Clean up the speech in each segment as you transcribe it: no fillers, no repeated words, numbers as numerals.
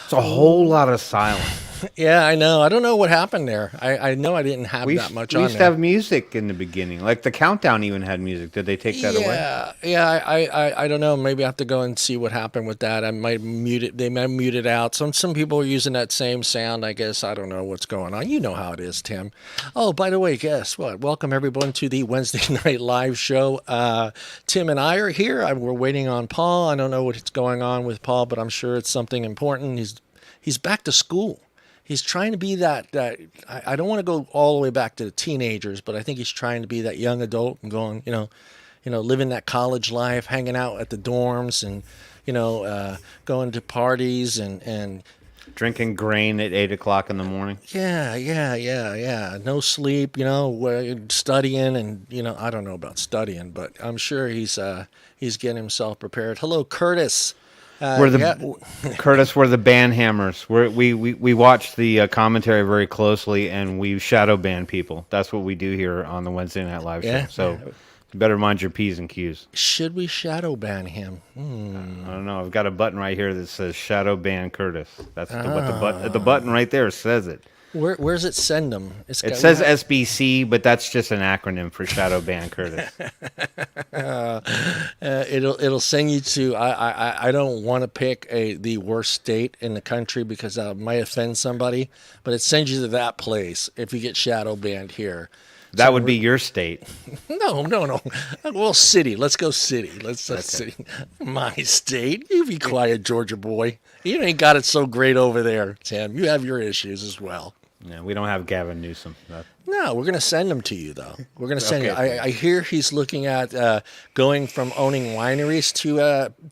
It's a whole lot of silence. Yeah, I know. I don't know what happened there. I know I didn't have that much on there. We used to have music in the beginning. Like the countdown even had music. Did they take that away? Yeah. I don't know. Maybe I have to go and see what happened with that. I might mute it. They might mute it out. Some people are using that same sound. I guess I don't know what's going on. You know how it is, Tim. Oh, by the way, guess what? Welcome everyone to the Wednesday night live show. Tim and I are here. We're waiting on Paul. I don't know what's going on with Paul, but I'm sure it's something important. He's back to school. He's trying to be that I don't want to go all the way back to the teenagers, but I think he's trying to be that young adult and going, living that college life, hanging out at the dorms and, going to parties and drinking grain at 8 o'clock in the morning. Yeah. No sleep, studying and, I don't know about studying, but I'm sure he's getting himself prepared. Hello, Curtis. Curtis, we're the ban hammers. We watch the commentary very closely, and we shadow ban people. That's what we do here on the Wednesday Night Live show. So you better mind your P's and Q's. Should we shadow ban him? I don't know. I've got a button right here that says shadow ban Curtis. That's what the button right there says it. Where's it send them? It says SBC, but that's just an acronym for Shadow Ban Curtis. It'll send you to. I don't want to pick the worst state in the country because that might offend somebody, but it sends you to that place if you get shadow banned here. That would be your state. No. Well, city. Let's go city. City. My state. You be quiet, Georgia boy. You ain't got it so great over there, Tim. You have your issues as well. Yeah, we don't have Gavin Newsom. No, we're going to send him to you, though. We're going to send you. I hear he's looking at going from owning wineries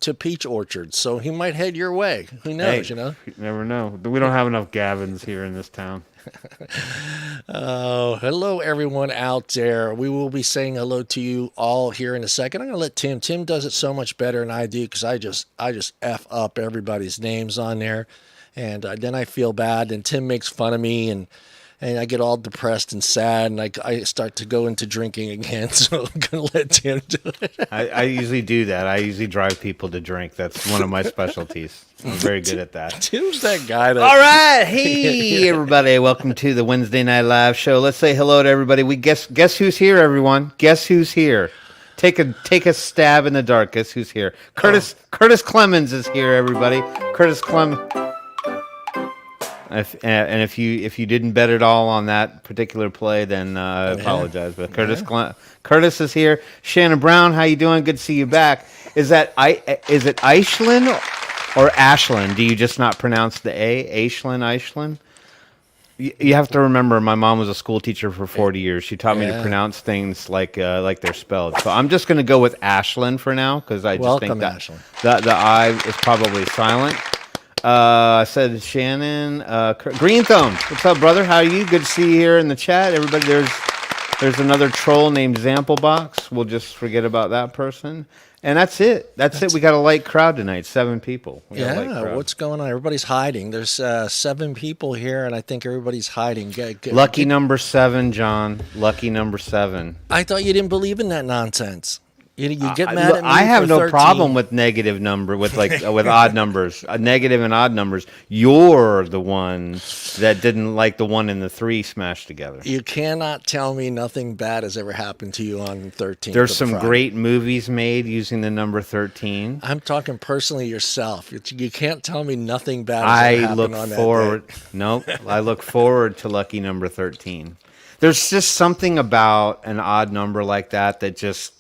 to peach orchards, so he might head your way. Who knows, You never know. We don't have enough Gavins here in this town. Oh, hello, everyone out there. We will be saying hello to you all here in a second. I'm going to let Tim. Tim does it so much better than I do because I just F up everybody's names on there. And then I feel bad, and Tim makes fun of me, and I get all depressed and sad, and I start to go into drinking again, so I'm going to let Tim do it. I usually do that. I usually drive people to drink. That's one of my specialties. I'm very good at that. Tim's that guy. All right. Hey, everybody. Welcome to the Wednesday Night Live show. Let's say hello to everybody. We guess who's here, everyone. Guess who's here. Take a stab in the dark. Guess who's here. Curtis Clemens is here, everybody. Curtis Clemens. If you didn't bet at all on that particular play, then I apologize. But Curtis is here. Shannon Brown, how you doing? Good to see you back. Is it Aishlin or Ashlyn? Do you just not pronounce the A? Aishlin? You have to remember, my mom was a school teacher for 40 years. She taught me to pronounce things like they're spelled. So I'm just going to go with Ashlyn for now because I just think that the I is probably silent. I said Shannon. Green Thumb, what's up, brother? How are you? Good to see you here in the chat. Everybody, there's another troll named ZampleBox. We'll just forget about that person. And that's it. That's it. We got a light crowd tonight. 7 people. What's going on? Everybody's hiding. There's 7 people here, and I think everybody's hiding. Lucky number 7, John. Lucky number 7. I thought you didn't believe in that nonsense. You get mad at me. I have no 13. problem with negative number with odd numbers, negative and odd numbers. You're the one that didn't like the 1 and the 3 smashed together. You cannot tell me nothing bad has ever happened to you on 13. There's some great movies made using the number 13. I'm talking personally yourself. You can't tell me nothing bad has ever happened on that day. Nope. I look forward to lucky number 13. There's just something about an odd number like that just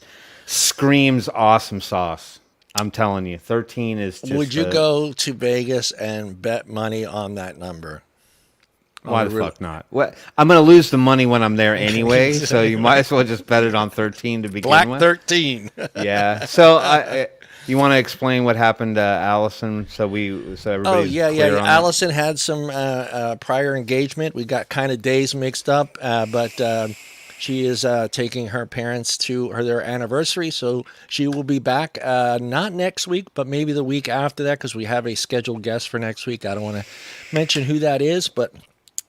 screams awesome sauce. I'm telling you, 13 is just... Would you go to Vegas and bet money on that number? Why the fuck not? I'm going to lose the money when I'm there anyway, so you might as well just bet it on 13 to begin with. Black 13. Yeah. So you want to explain what happened to Allison so everybody's clear on Allison had some prior engagement. We got kind of days mixed up, but... she is taking her parents to their anniversary, so she will be back not next week, but maybe the week after that, because we have a scheduled guest for next week. I don't want to mention who that is, but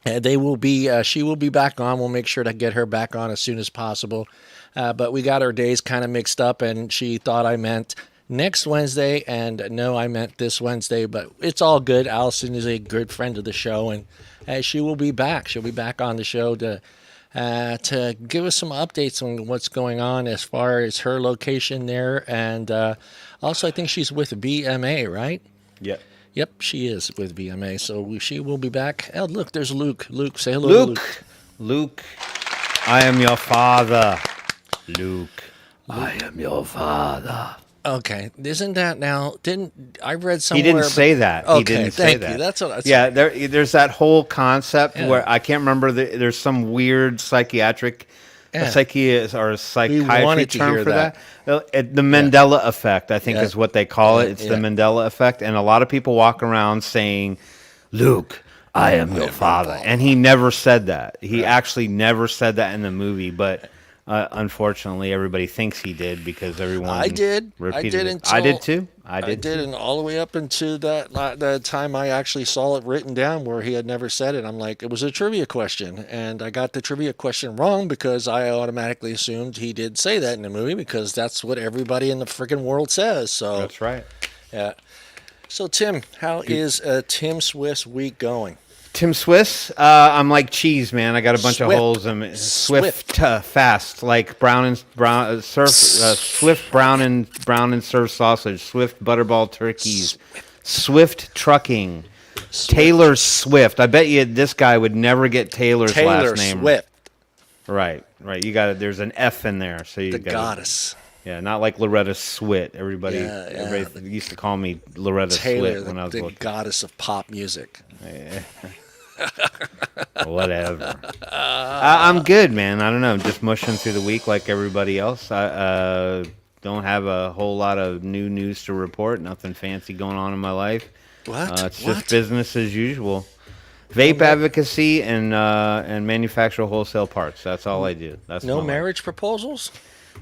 they will be. She will be back on. We'll make sure to get her back on as soon as possible. But we got our days kind of mixed up, and she thought I meant next Wednesday. And no, I meant this Wednesday, but it's all good. Allison is a good friend of the show, and she will be back. She'll be back on the show to give us some updates on what's going on as far as her location there. And also, I think she's with VMA, right? Yeah. Yep, she is with VMA. So she will be back. Oh, look, there's Luke. Luke, say hello Luke. to Luke. Luke, I am your father. Luke, I am your father. Okay, isn't that now? Didn't I read somewhere? He didn't say that. Okay, He didn't say that. You. That's what I said. Yeah, there's that whole concept where I can't remember. There's some weird psychiatric, psychiatry term for that. The Mandela Effect, I think, is what they call it. It's the Mandela Effect, and a lot of people walk around saying, "Luke, I am your father," and he never said that. He actually never said that in the movie, but. Unfortunately, everybody thinks he did because everyone. I did. Repeated it. I did too. I did, and all the way up into that time I actually saw it written down where he had never said it. I'm like, it was a trivia question, and I got the trivia question wrong because I automatically assumed he did say that in the movie because that's what everybody in the freaking world says. So that's right. Yeah. So Tim, how is Tim Swift's week going? Tim Swiss, I'm like cheese, man. I got a bunch of holes in it. Swift, fast, like Swift brown and serve sausage. Swift butterball turkeys. Swift trucking. Taylor Swift. I bet you this guy would never get Taylor's last name. Swift. Right. You got it. There's an F in there, so you got the goddess. Yeah, not like Loretta Swit. Everybody used to call me Loretta Swit when I was the goddess of pop music. Yeah. Whatever. I'm good, man. I don't know. Just mushing through the week like everybody else. I don't have a whole lot of new news to report. Nothing fancy going on in my life. It's just business as usual. Vape advocacy and manufacture wholesale parts. That's all I do. That's no marriage proposals.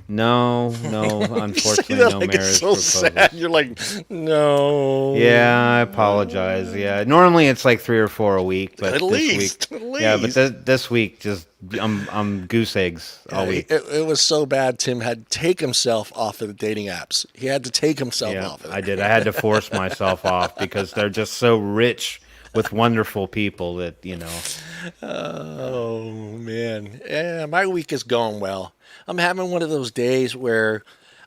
No, unfortunately, no like marriage it's so proposals. Sad. You're like, no. Yeah, I apologize. Yeah, normally it's like 3 or 4 a week, but at least. Yeah, but this week just I'm goose eggs all week. It was so bad. Tim had to take himself off of the dating apps. He had to take himself off of it. I did. I had to force myself off because they're just so rich with wonderful people that Oh man, yeah, my week is going well. I'm having one of those days where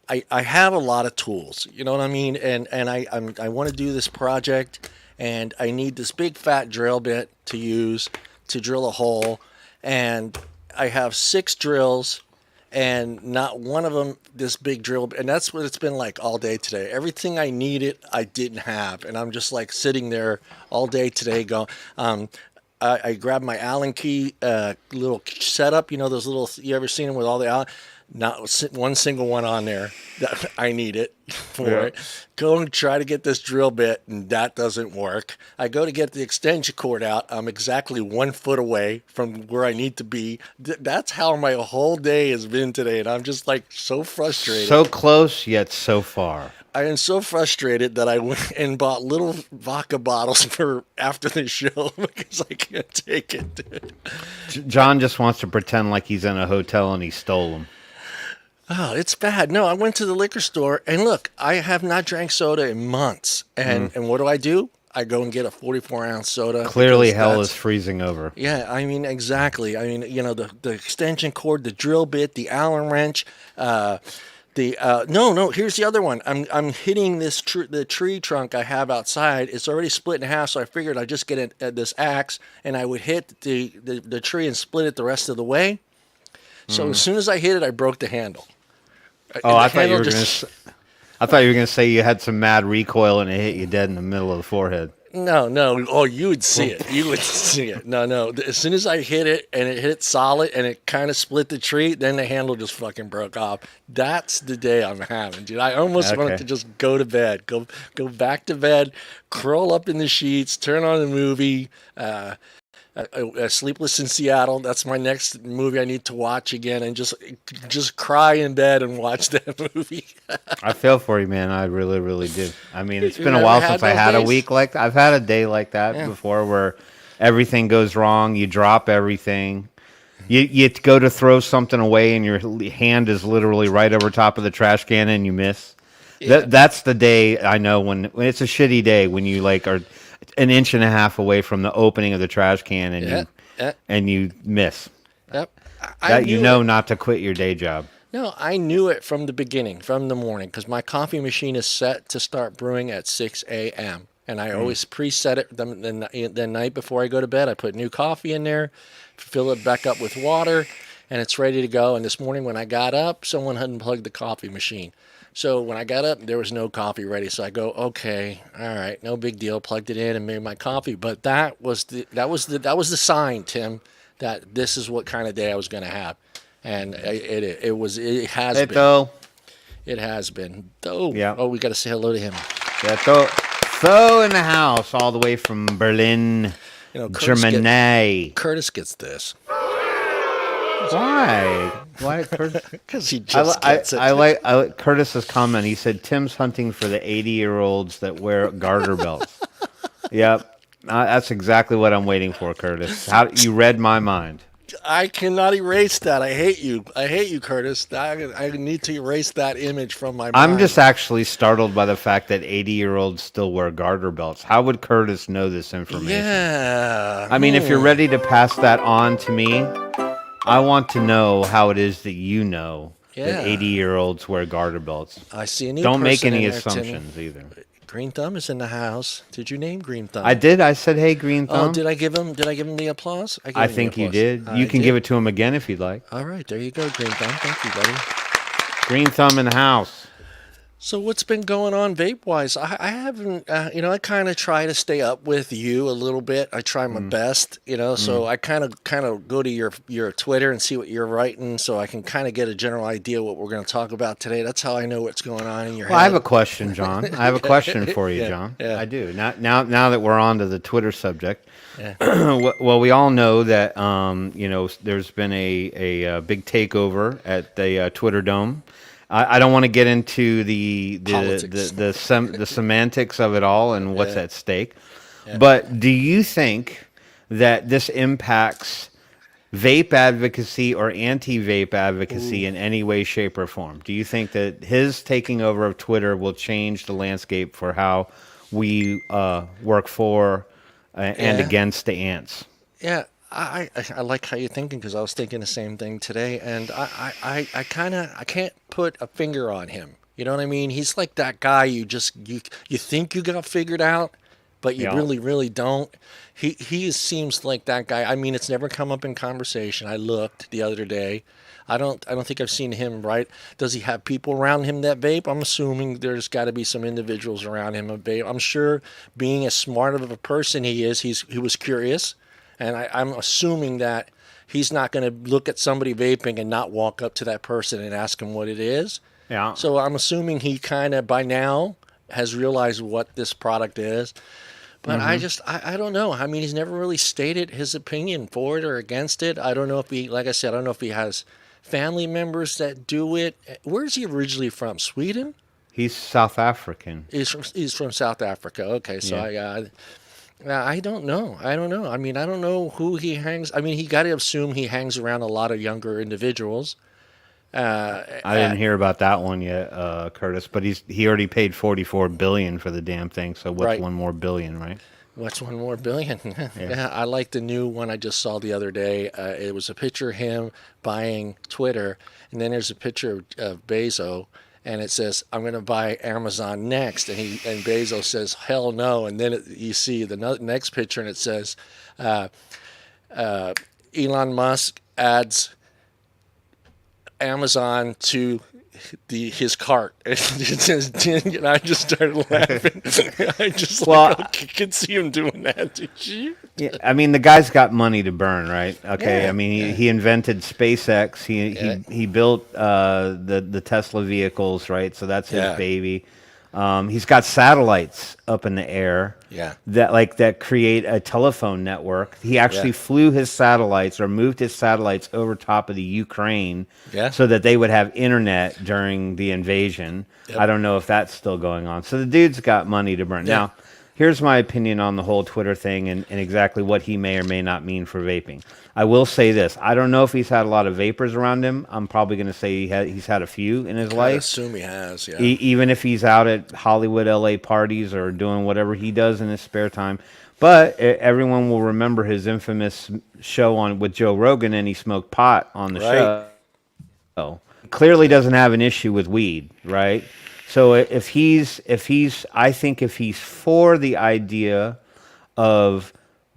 I have a lot of tools, you know what I mean? And I want to do this project, and I need this big fat drill bit to use to drill a hole, and I have 6 drills, and not one of them this big drill, and that's what it's been like all day today. Everything I needed, I didn't have, and I'm just like sitting there all day today going, I grabbed my Allen key little setup. You know those little. You ever seen them with all the Allen? Not one single one on there. I need it for it. Go and try to get this drill bit, and that doesn't work. I go to get the extension cord out. I'm exactly 1 foot away from where I need to be. That's how my whole day has been today, and I'm just like so frustrated. So close yet so far. I am so frustrated that I went and bought little vodka bottles for after the show because I can't take it, dude. John just wants to pretend like he's in a hotel and he stole them. Oh, it's bad. No, I went to the liquor store, and look, I have not drank soda in months. And what do? I go and get a 44-ounce soda. Clearly hell is freezing over. Yeah, I mean, exactly. I mean, the extension cord, the drill bit, the Allen wrench, here's the other one. I'm hitting the tree trunk I have outside. It's already split in half, so I figured I'd just get this axe and I would hit the tree and split it the rest of the way. So as soon as I hit it, I broke the handle. I thought you were going to say you had some mad recoil and it hit you dead in the middle of the forehead. No. Oh, you would see it. You would see it. No. As soon as I hit it and it hit solid and it kind of split the tree, then the handle just fucking broke off. That's the day I'm having, dude. I almost wanted to just go to bed, go back to bed, curl up in the sheets, turn on the movie. Sleepless in Seattle. That's my next movie I need to watch again, and just cry in bed and watch that movie. I feel for you, man. I really, really do. I mean, it's been a while since I had a week like that. I've had a day like that before where everything goes wrong. You drop everything. You go to throw something away, and your hand is literally right over top of the trash can, and you miss. Yeah. That's the day I know when it's a shitty day when you like are an inch and a half away from the opening of the trash can and Yeah. Yeah. you miss. Yep. I That you knew know it. not to quit your day job. No, I knew it from the beginning, from the morning, because my coffee machine is set to start brewing at 6 a.m. And I always preset it the night before I go to bed. I put new coffee in there, fill it back up with water, and it's ready to go. And this morning when I got up, someone had unplugged the coffee machine. So when I got up, there was no coffee ready. So I go, okay, all right, no big deal. Plugged it in and made my coffee. But that was the sign, Tim, that this is what kind of day I was going to have. And it has been. Though. It has been. Oh, Yeah. oh, we got to say hello to him. So in the house, all the way from Berlin, Germany. Curtis gets this. Why? Why, Curtis? Because he just gets it. I like Curtis's comment. He said Tim's hunting for the 80-year-olds that wear garter belts. Yep, that's exactly what I'm waiting for, Curtis. You read my mind. I cannot erase that. I hate you. I hate you, Curtis. I need to erase that image from my mind. I'm just actually startled by the fact that 80-year-olds still wear garter belts. How would Curtis know this information? Yeah. I mean, if you're ready to pass that on to me, I want to know how it is that you know that 80-year-olds wear garter belts. I see a new Don't make person any in there, assumptions Timmy. either. Green Thumb is in the house. Did you name Green Thumb? I did. I said, "Hey, Green Thumb." Oh, did I give him the applause? I think you did. You can give it to him again if you'd like. All right, there you go, Green Thumb. Thank you, buddy. Green Thumb in the house. So what's been going on vape-wise? I haven't, I kind of try to stay up with you a little bit. I try my best, so I kind of go to your Twitter and see what you're writing so I can kind of get a general idea what we're going to talk about today. That's how I know what's going on in your head. I have a question, John. I have a question for you, John. Yeah. I do. Now that we're on to the Twitter subject, well, we all know that, there's been a big takeover at the Twitter Dome. I don't want to get into the semantics of it all and what's at stake. Yeah. But do you think that this impacts vape advocacy or anti-vape advocacy in any way, shape, or form? Do you think that his taking over of Twitter will change the landscape for how we work for and against the ants? Yeah. I like how you're thinking because I was thinking the same thing today, and I can't put a finger on him. You know what I mean? He's like that guy you think you got figured out, but you really don't. He seems like that guy. I mean, it's never come up in conversation. I looked the other day. I don't think I've seen him, right? Does he have people around him that vape? I'm assuming there's got to be some individuals around him that vape. I'm sure being as smart of a person he is, he was curious. And I'm assuming that he's not going to look at somebody vaping and not walk up to that person and ask him what it is. Yeah. So I'm assuming he kind of by now has realized what this product is. But I don't know. I mean, he's never really stated his opinion for it or against it. I don't know if like I said, I don't know if he has family members that do it. Where's he originally from? Sweden? He's South African. He's from South Africa. Okay, so I don't know. I mean, I don't know who he hangs. I mean, he got to assume he hangs around a lot of younger individuals. I didn't hear about that one yet, Curtis. But he already paid $44 billion for the damn thing. So what's one more billion, right? What's one more billion? Yeah, I like the new one I just saw the other day. It was a picture of him buying Twitter, and then there's a picture of Bezos. And it says, "I'm going to buy Amazon next," and Bezos says, "Hell no!" And then you see the next picture, and it says, "Elon Musk adds Amazon to his cart." And I just started laughing. I could see him doing that. Did you? Yeah, I mean, the guy's got money to burn, right? Okay, yeah, I mean, he invented SpaceX. He built the Tesla vehicles, right? So that's his baby. He's got satellites up in the air that create a telephone network. He actually flew his satellites or moved his satellites over top of the Ukraine so that they would have internet during the invasion. I don't know if that's still going on. So the dude's got money to burn. Now, here's my opinion on the whole Twitter thing and exactly what he may or may not mean for vaping. I will say this: I don't know if he's had a lot of vapors around him. I'm probably going to say he's had a few in his I'd life. assume he has, yeah. Even if he's out at Hollywood, LA parties or doing whatever he does in his spare time. But everyone will remember his infamous show on with Joe Rogan, and he smoked pot on the show. Clearly doesn't have an issue with weed, right? So if he's, I think if he's for the idea of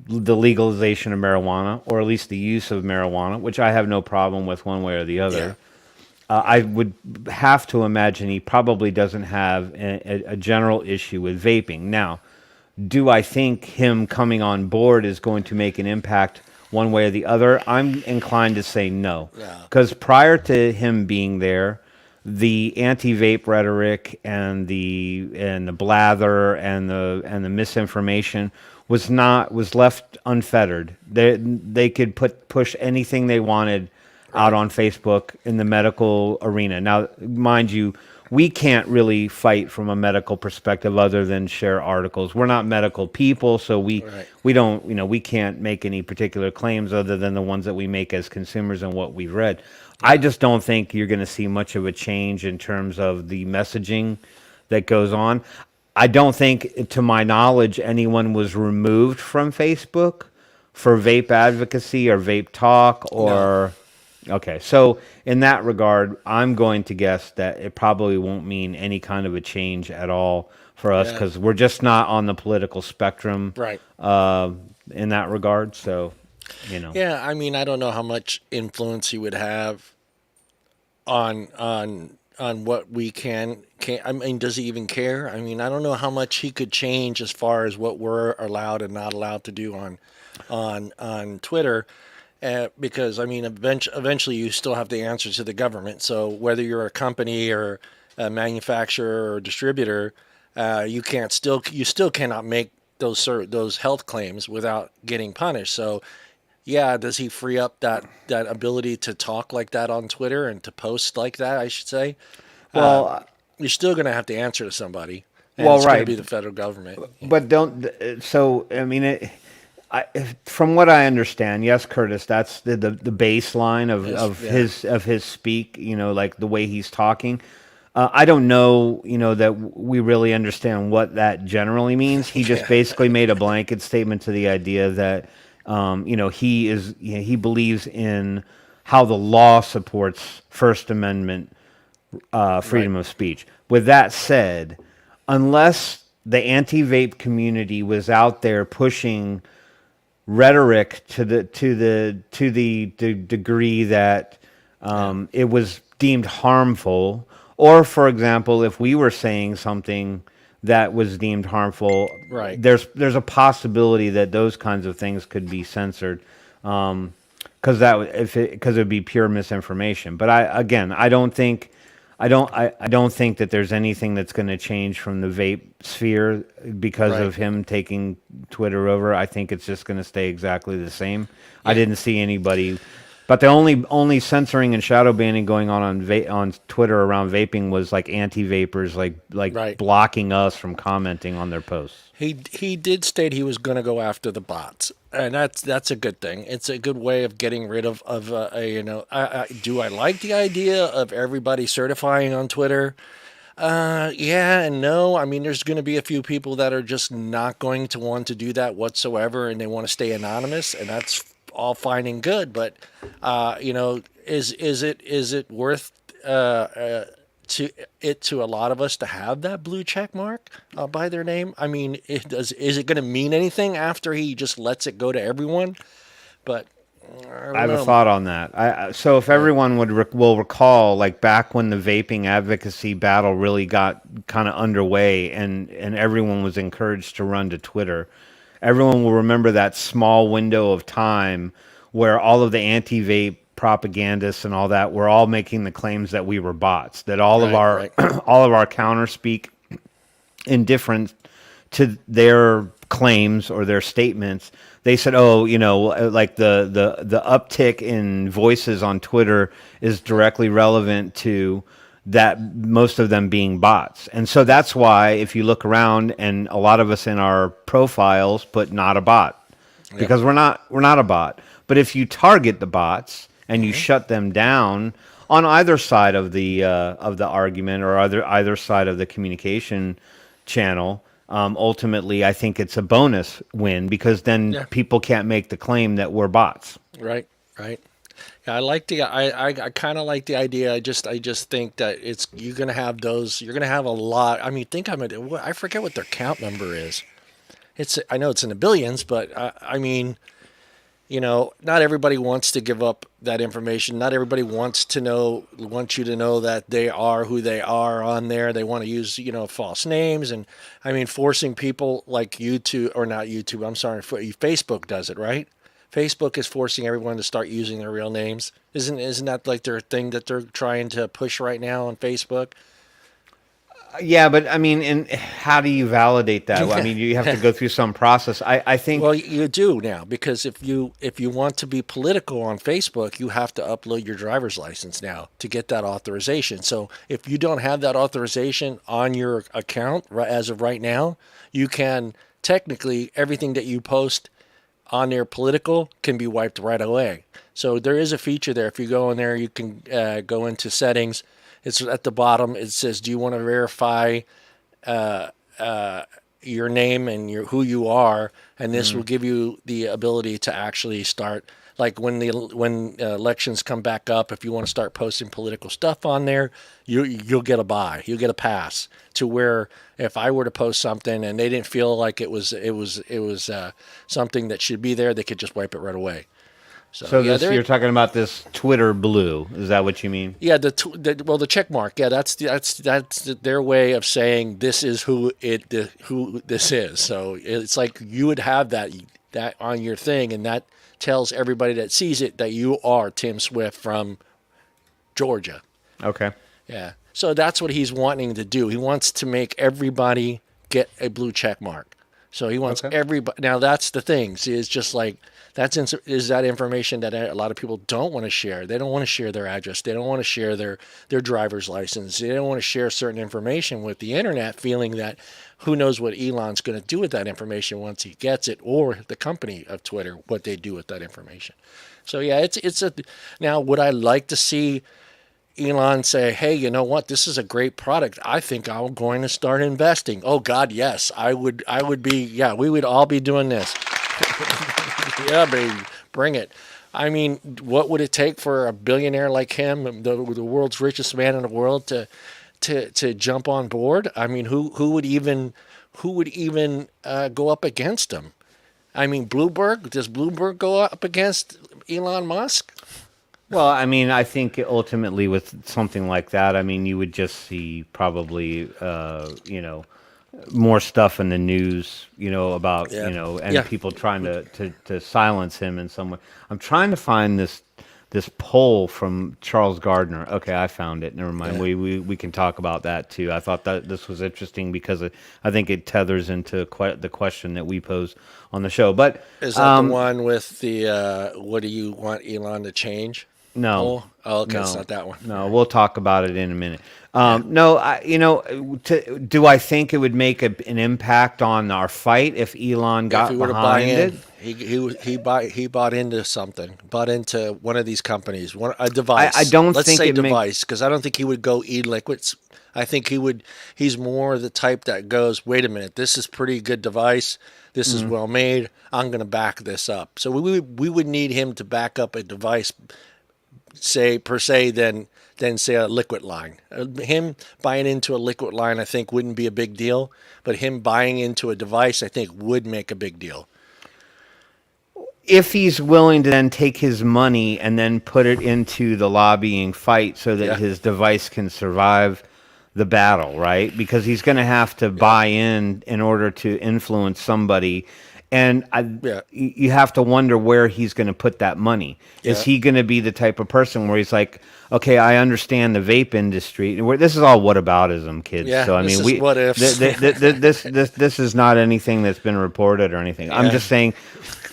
the legalization of marijuana, or at least the use of marijuana, which I have no problem with one way or the other, I would have to imagine he probably doesn't have a general issue with vaping. Now, do I think him coming on board is going to make an impact one way or the other? I'm inclined to say no. Because prior to him being there, the anti-vape rhetoric and the blather and the misinformation was left unfettered. They could push anything they wanted out on Facebook in the medical arena. Now, mind you, we can't really fight from a medical perspective other than share articles. We're not medical people, so we don't, we can't make any particular claims other than the ones that we make as consumers and what we've read. I just don't think you're going to see much of a change in terms of the messaging that goes on. I don't think, to my knowledge, anyone was removed from Facebook for vape advocacy or vape talk or... No. Okay, so in that regard, I'm going to guess that it probably won't mean any kind of a change at all for us because we're just not on the political spectrum in that regard. So, Yeah, I mean, I don't know how much influence he would have on what we can. I mean, does he even care? I mean, I don't know how much he could change as far as what we're allowed and not allowed to do on Twitter. Because, I mean, eventually you still have to answer to the government. So whether you're a company or a manufacturer or distributor, you still cannot make those health claims without getting punished. So, yeah, does he free up that ability to talk like that on Twitter and to post like that, I should say? Well, you're still going to have to answer to somebody. And it's going to be the federal government. But from what I understand, yes, Curtis, that's the baseline of his speak. Like the way he's talking. I don't know, that we really understand what that generally means. He just basically made a blanket statement to the idea that, he believes in how the law supports First Amendment freedom of speech. With that said, unless the anti-vape community was out there pushing rhetoric to the degree that it was deemed harmful, or for example, if we were saying something that was deemed harmful, there's a possibility that those kinds of things could be censored, because it would be pure misinformation. But I don't think that there's anything that's going to change from the vape sphere because of him taking Twitter over. I think it's just going to stay exactly the same. I didn't see anybody, but the only censoring and shadow banning going on Twitter around vaping was like anti-vapors, like blocking us from commenting on their posts. He did state he was going to go after the bots, and that's a good thing. It's a good way of getting rid of do I like the idea of everybody certifying on Twitter? Yeah and no. I mean, there's going to be a few people that are just not going to want to do that whatsoever, and they want to stay anonymous, and that's all fine and good. But is it worth to a lot of us to have that blue check mark by their name? I mean, is it going to mean anything after he just lets it go to everyone? But I have a thought on that. So if everyone will recall, like back when the vaping advocacy battle really got kind of underway, and everyone was encouraged to run to Twitter, everyone will remember that small window of time where all of the anti-vape propagandists and all that were all making the claims that we were bots, that all of our counterspeak indifferent to their claims or their statements. They said, like the uptick in voices on Twitter is directly relevant to that most of them being bots. And so that's why if you look around and a lot of us in our profiles put not a bot, because we're not a bot. But if you target the bots and you shut them down on either side of the argument or either side of the communication channel, ultimately I think it's a bonus win, because then people can't make the claim that we're bots. Right. Yeah, I kind of like the idea. I just think that you're gonna have a lot. I mean, I forget what their count number is. I know it's in the billions, but I mean, not everybody wants to give up that information. Not everybody wants you to know that they are who they are on there. They want to use, false names. And I mean, forcing people like YouTube, or not YouTube, I'm sorry, Facebook does it, right? Facebook is forcing everyone to start using their real names. Isn't that like their thing that they're trying to push right now on Facebook? Yeah, but I mean, and how do you validate that? I mean, you have to go through some process. I think. Well, you do now, because if you want to be political on Facebook, you have to upload your driver's license now to get that authorization. So if you don't have that authorization on your account as of right now, you can technically, everything that you post on their political can be wiped right away. So there is a feature there. If you go in there, you can go into settings. It's at the bottom. It says, do you want to verify your name and who you are? And this will give you the ability to actually start, like when elections come back up, if you want to start posting political stuff on there, you'll get a buy. You'll get a pass, to where if I were to post something and they didn't feel like it was something that should be there, they could just wipe it right away. So you're talking about this Twitter blue? Is that what you mean? Yeah, the check mark. Yeah, that's their way of saying this is who this is. So it's like you would have that on your thing, and that tells everybody that sees it that you are Tim Swift from Georgia. Okay. Yeah. So that's what he's wanting to do. He wants to make everybody get a blue check mark. So he wants everybody. Now that's the thing. See, it's just like is that information that a lot of people don't want to share. They don't want to share their address. They don't want to share their driver's license. They don't want to share certain information with the internet, feeling that who knows what Elon's going to do with that information once he gets it, or the company of Twitter, what they do with that information. So yeah, now would I like to see Elon say, hey, you know what? This is a great product. I think I'm going to start investing. Oh God, yes. I would be, yeah, we would all be doing this. Yeah, baby, bring it. I mean, what would it take for a billionaire like him, the world's richest man in the world, to jump on board? I mean, who would even go up against him? I mean, does Bloomberg go up against Elon Musk? Well, I mean, I think ultimately with something like that, I mean, you would just see probably, more stuff in the news, about, and people trying to silence him in some way. I'm trying to find this poll from Charles Gardner. Okay, I found it. Never mind. Yeah. We can talk about that too. I thought that this was interesting because I think it tethers into the question that we pose on the show. But is that the one with the what do you want Elon to change? No. Oh, okay, no, it's not that one. No, we'll talk about it in a minute. No, do I think it would make an impact on our fight if Elon got behind it? He bought into something. Bought into one of these companies, a device. I don't Let's think say device, because I don't think he would go e-liquids. I think he's more the type that goes, wait a minute, this is pretty good device. This is well made. I'm going to back this up. So we would need him to back up a device, than say a liquid line. Him buying into a liquid line, I think, wouldn't be a big deal, but him buying into a device, I think, would make a big deal. If he's willing to then take his money and then put it into the lobbying fight so that his device can survive the battle, right? Because he's going to have to buy in order to influence somebody. And you have to wonder where he's going to put that money. Is he going to be the type of person where he's like, okay, I understand the vape industry. This is all whataboutism, kids. Yeah, So I this mean, is what ifs. this is not anything that's been reported or anything. I'm Yeah. just saying,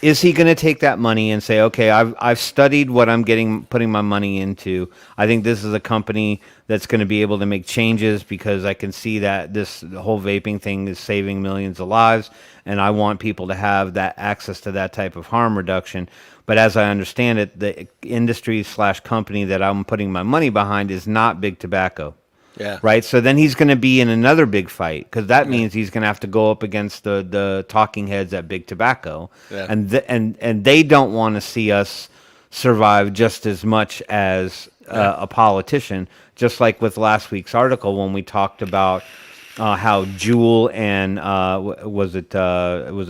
is he going to take that money and say, okay, I've studied what I'm putting my money into. I think this is a company that's going to be able to make changes because I can see that this whole vaping thing is saving millions of lives, and I want people to have that access to that type of harm reduction. But as I understand it, the industry / company that I'm putting my money behind is not big tobacco. Yeah. Right. So then he's going to be in another big fight because that means he's going to have to go up against the talking heads at big tobacco. Yeah. And they don't want to see us survive just as much as a politician, just like with last week's article when we talked about how Juul and was it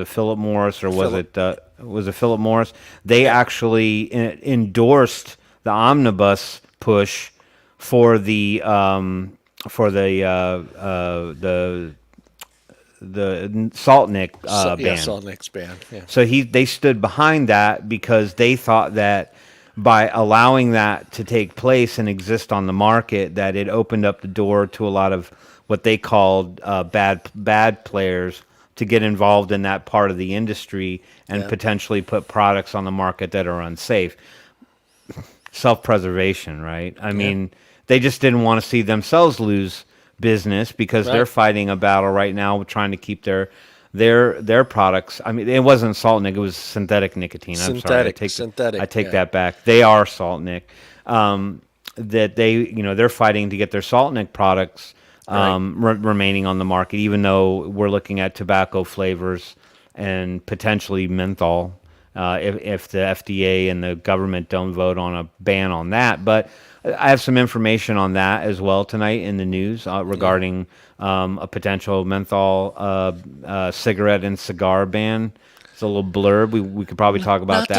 Philip Morris or was it Philip Morris? They actually endorsed the omnibus push for the Salt Nick ban. Yeah, Salt Nick's ban. Yeah. So they stood behind that because they thought that by allowing that to take place and exist on the market, that it opened up the door to a lot of what they called bad players to get involved in that part of the industry and potentially put products on the market that are unsafe. Self-preservation, right? I mean, they just didn't want to see themselves lose business because they're fighting a battle right now trying to keep their products. I mean, it wasn't Salt Nick; it was synthetic nicotine. I'm sorry, I take that back. They are Salt Nick. That they're fighting to get their Salt Nick products remaining on the market, even though we're looking at tobacco flavors and potentially menthol. If the FDA and the government don't vote on a ban on that. But I have some information on that as well tonight in the news regarding a potential menthol cigarette and cigar ban. It's a little blurb. We could probably talk about that.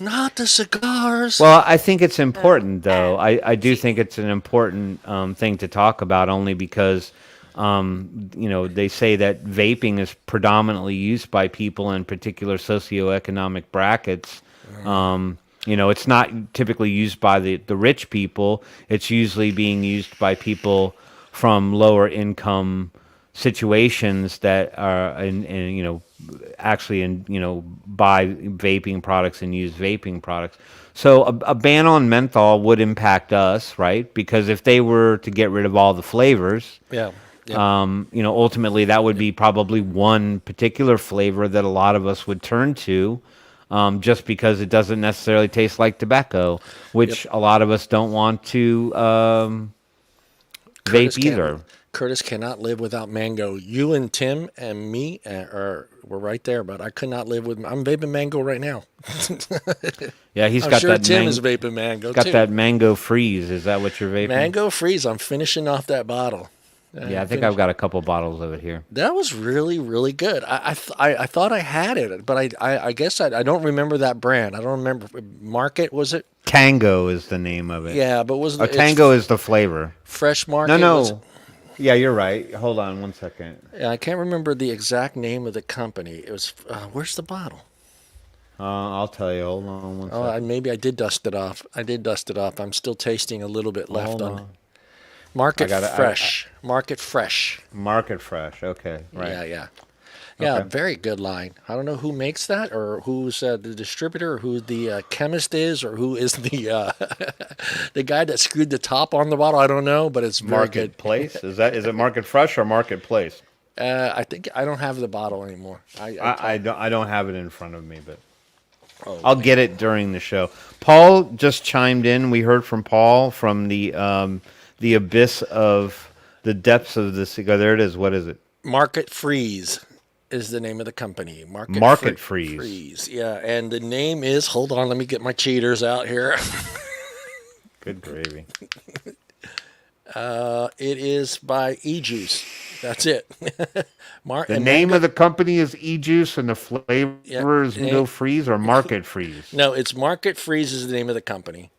Not the cigars. Well, I think it's important, though. I do think it's an important thing to talk about only because they say that vaping is predominantly used by people in particular socioeconomic brackets. It's not typically used by the rich people. It's usually being used by people from lower income situations that are buy vaping products and use vaping products. So a ban on menthol would impact us, right? Because if they were to get rid of all the flavors, ultimately that would be probably one particular flavor that a lot of us would turn to, just because it doesn't necessarily taste like tobacco, which a lot of us don't want to vape either. Curtis cannot live without mango. You and Tim and me we're right there, but I could not live with. I'm vaping mango right now. Yeah, he's I'm got sure that. Tim is vaping mango. Got too. that mango freeze. Is that what you're vaping? Mango freeze. I'm finishing off that bottle. Yeah, I think I've got a couple bottles of it here. That was really, really good. I thought I had it, but I guess I don't remember that brand. I don't remember. Market, was it? Tango is the name of it. Yeah, but was it? Tango is the flavor. Fresh Market? No. Yeah, you're right. Hold on 1 second. Yeah, I can't remember the exact name of the company. It was, where's the bottle? I'll tell you. Hold on 1 second. Maybe I did dust it off. I'm still tasting a little bit left Hold on. on. Market Fresh. Market Fresh. Market Fresh. Okay. Right. Yeah. Okay. Very good line. I don't know who makes that, or who's the distributor, or who the chemist is, or who is the the guy that screwed the top on the bottle. I don't know, but it's very good. Marketplace. Is it Market Fresh or Marketplace? I think I don't have the bottle anymore. I don't have it in front of me, but I'll get it during the show. Paul just chimed in. We heard from Paul from the abyss of the depths of the cigar. There it is. What is it? Market Freeze is the name of the company. Market Freeze. Yeah, and the name is, hold on, let me get my cheaters out here. Good gravy. It is by E-Juice. That's it. The name of the company is E-Juice and the flavor is Mango Freeze or Market Freeze? No, it's Market Freeze is the name of the company.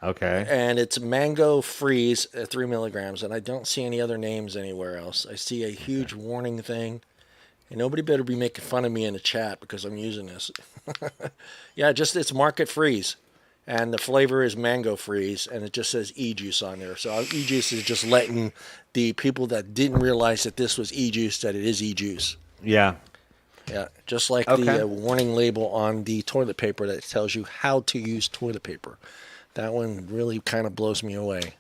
Okay. And it's Mango Freeze at 3 milligrams, and I don't see any other names anywhere else. I see a huge warning thing. And nobody better be making fun of me in the chat because I'm using this. Yeah, it's Market Freeze. and the flavor is mango freeze, and it just says e-juice on there. So e-juice is just letting the people that didn't realize that this was e-juice that it is e-juice. Yeah. Yeah, just like Okay. the warning label on the toilet paper that tells you how to use toilet paper. That one really kind of blows me away.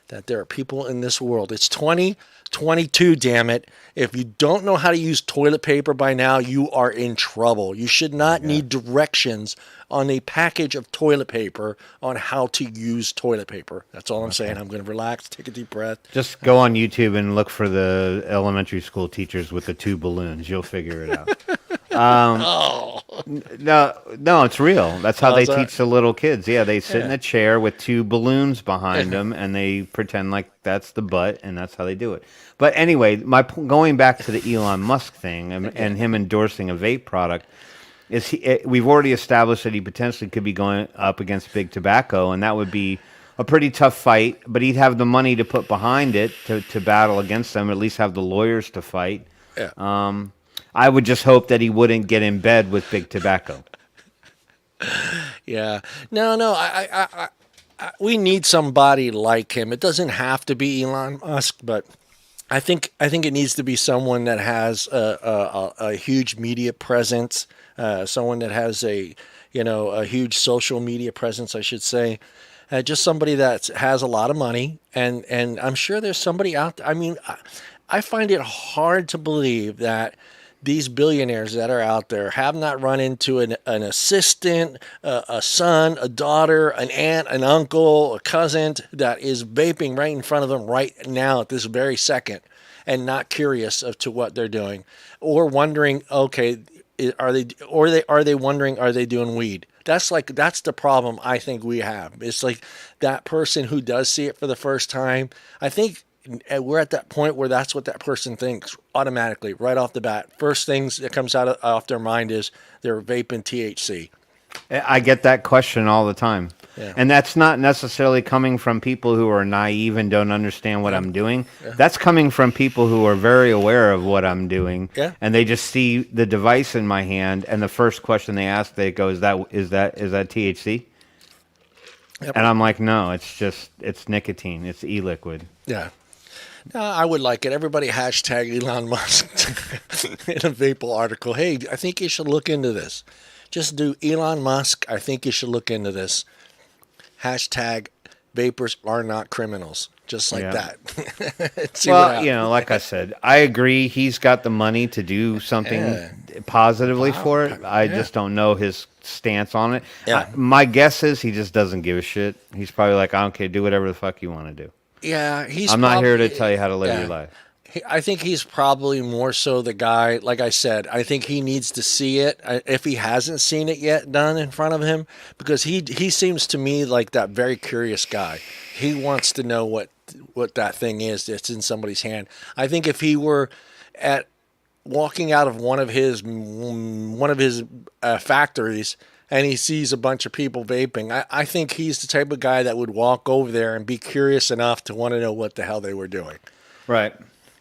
That there are people in this world. It's 2022, damn it. If you don't know how to use toilet paper by now, you are in trouble. You should not need directions on a package of toilet paper on how to use toilet paper. That's all I'm saying. I'm going to relax, take a deep breath. Just go on YouTube and look for the elementary school teachers with the 2 balloons. You'll figure it out. No, it's real. That's how they teach the little kids. Yeah, they sit in a chair with 2 balloons behind them, and they pretend like that's the butt, and that's how they do it. But anyway, going back to the Elon Musk thing and him endorsing a vape product, we've already established that he potentially could be going up against big tobacco, and that would be a pretty tough fight. But he'd have the money to put behind it to battle against them, or at least have the lawyers to fight. Yeah. I would just hope that he wouldn't get in bed with big tobacco. Yeah. No. We need somebody like him. It doesn't have to be Elon Musk, but I think it needs to be someone that has a huge media presence, someone that has a huge social media presence, I should say. Just somebody that has a lot of money, and I'm sure there's somebody out there. I mean, I find it hard to believe that these billionaires that are out there have not run into an assistant, a son, a daughter, an aunt, an uncle, a cousin that is vaping right in front of them right now at this very second, and not curious as to what they're doing, or wondering, okay, are they wondering, are they doing weed? That's the problem I think we have. It's like that person who does see it for the first time. I think we're at that point where that's what that person thinks automatically, right off the bat. First things that comes off their mind is they're vaping THC. I get that question all the time. Yeah. And that's not necessarily coming from people who are naive and don't understand what I'm doing. Yeah. That's coming from people who are very aware of what I'm doing. Yeah. And they just see the device in my hand, and the first question they ask, they go, is that THC? Yep. And I'm like, no, it's nicotine. It's e-liquid. Yeah. No, I would like it. Everybody hashtag Elon Musk in a Vape article. Hey, I think you should look into this. Just do Elon Musk. I think you should look into this. Hashtag vapors are not criminals. Just like that. Well, like I said, I agree. He's got the money to do something positively for it. I just don't know his stance on it. Yeah. My guess is he just doesn't give a shit. He's probably like, I don't care. Do whatever the fuck you want to do. Yeah, I'm not here to tell you how to live your life. I think he's probably more so the guy, like I said, I think he needs to see it if he hasn't seen it yet done in front of him, because he seems to me like that very curious guy. He wants to know what that thing is that's in somebody's hand. I think if he were walking out of one of his factories and he sees a bunch of people vaping, I think he's the type of guy that would walk over there and be curious enough to want to know what the hell they were doing. Right.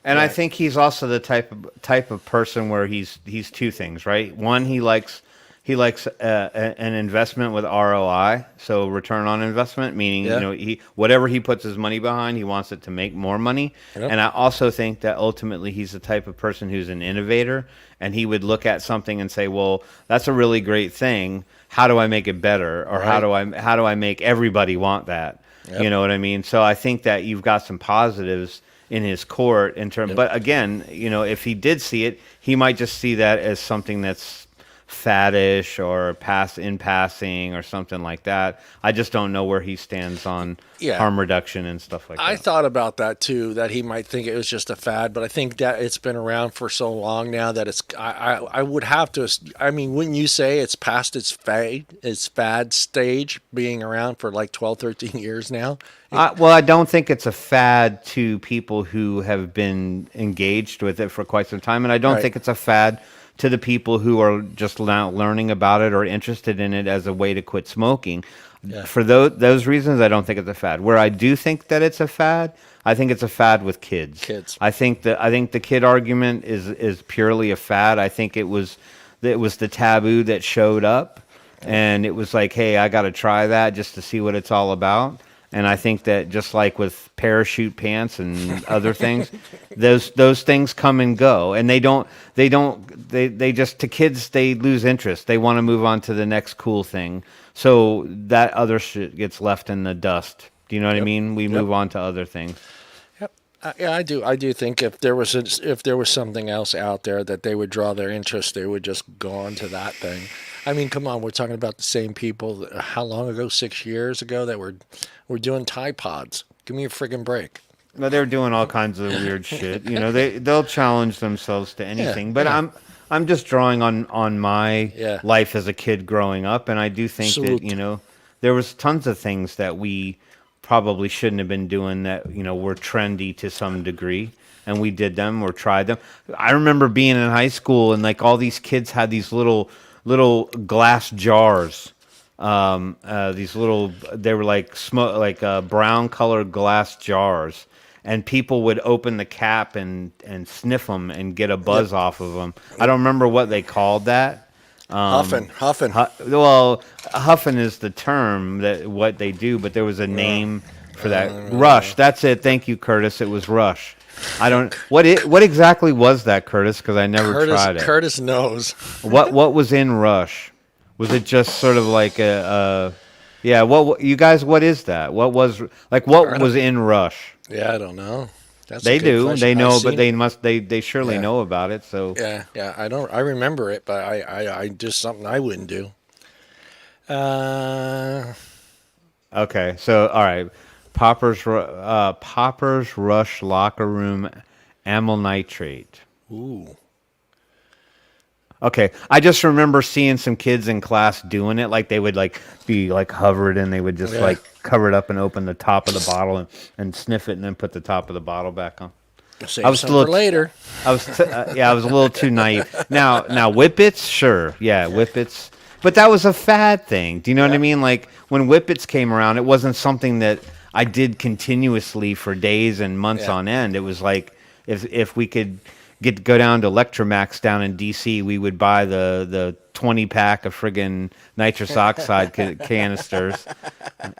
And I think he's also the type of person where he's 2 things, right? One, he likes an investment with ROI, so return on investment, meaning whatever he puts his money behind, he wants it to make more money. Yep. And I also think that ultimately he's the type of person who's an innovator, and he would look at something and say, "Well, that's a really great thing. How do I make it better? Or how do I make everybody want that?" Yep. You know what I mean? So I think that you've got some positives in his court but again, if he did see it, he might just see that as something that's faddish or in passing or something like that. I just don't know where he stands on harm reduction and stuff like that. I thought about that too, that he might think it was just a fad, but I think that it's been around for so long now that I would have to, I mean, wouldn't you say it's past its fad stage, being around for like 12, 13 years now? Well, I don't think it's a fad to people who have been engaged with it for quite some time, and I don't think it's a fad to the people who are just now learning about it or interested in it as a way to quit smoking. Yeah. For those reasons, I don't think it's a fad. Where I do think that it's a fad, I think it's a fad with kids. I think the kid argument is purely a fad. I think it was the taboo that showed up. and it was like, hey, I got to try that just to see what it's all about. And I think that just like with parachute pants and other things, those things come and go, and they just, to kids, they lose interest. They want to move on to the next cool thing. So that other shit gets left in the dust. Do you know what I mean? We move on to other things. Yep. Yeah, I do. I do think if there was something else out there that they would draw their interest, they would just go on to that thing. I mean, come on, we're talking about the same people. How long ago? 6 years ago that were doing Tide Pods. Give me a friggin' break. No, they're doing all kinds of weird shit. You know, they'll challenge themselves to anything. Yeah, but yeah. I'm just drawing on my Yeah. life as a kid growing up, and I do think Salute. that, you know, there was tons of things that we probably shouldn't have been doing that, you know, were trendy to some degree, and we did them or tried them. I remember being in high school and like all these kids had these little glass jars. These little, they were like brown colored glass jars, and people would open the cap and sniff them and get a buzz off of them. I don't remember what they called that. Huffing. Well, huffing is the term that what they do, but there was a name for that. Rush. That's it. Thank you, Curtis. It was Rush. I don't. What exactly was that, Curtis? Because I never tried it. Curtis knows. What was in Rush? Was it just sort of like yeah? What you guys? What is that? What was in Rush? Yeah, I don't know. That's They a good do. question. They know, I've but seen they it. must. They surely know about it. So Yeah. I don't. I remember it, but I just something I wouldn't do. okay. So all right. Poppers Rush locker room amyl nitrate. Ooh. Okay, I just remember seeing some kids in class doing it. Like they would like be like hovered, and they would just like cover it up and open the top of the bottle and sniff it, and then put the top of the bottle back on. Save some for later. I was I was a little too naive. Now Whippets, sure, yeah, Whippets, but that was a fad thing. Do you know what I mean? Like when Whippets came around, it wasn't something that I did continuously for days and months on end. It was like if we could go down to Electromax down in DC, we would buy the 20-pack of friggin' nitrous oxide canisters,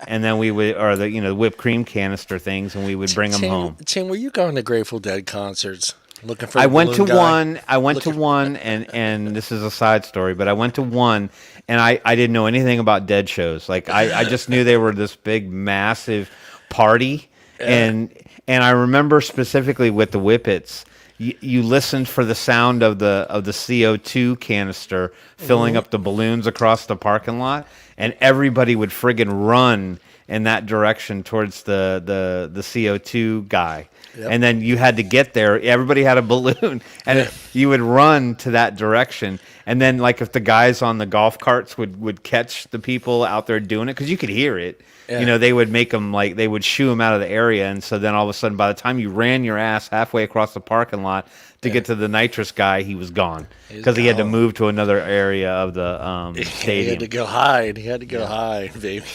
and then we would, or the whipped cream canister things, and we would bring them home. Tim, were you going to Grateful Dead concerts? Looking for I went to one. I went to one, and this is a side story, but I went to one, and I didn't know anything about Dead shows. Like I just knew they were this big, massive party, and I remember specifically with the Whippets. You listened for the sound of the CO2 canister filling up the balloons across the parking lot, and everybody would friggin' run in that direction towards the CO2 guy. Yep. And then you had to get there. Everybody had a balloon, and you would run to that direction. And then, like, if the guys on the golf carts would catch the people out there doing it, because you could hear it, they would make them, like, they would shoo them out of the area. And so then all of a sudden, by the time you ran your ass halfway across the parking lot to get to the nitrous guy, he was gone. Because he had to move to another area of the stadium. He had to go hide. He had to go hide, baby.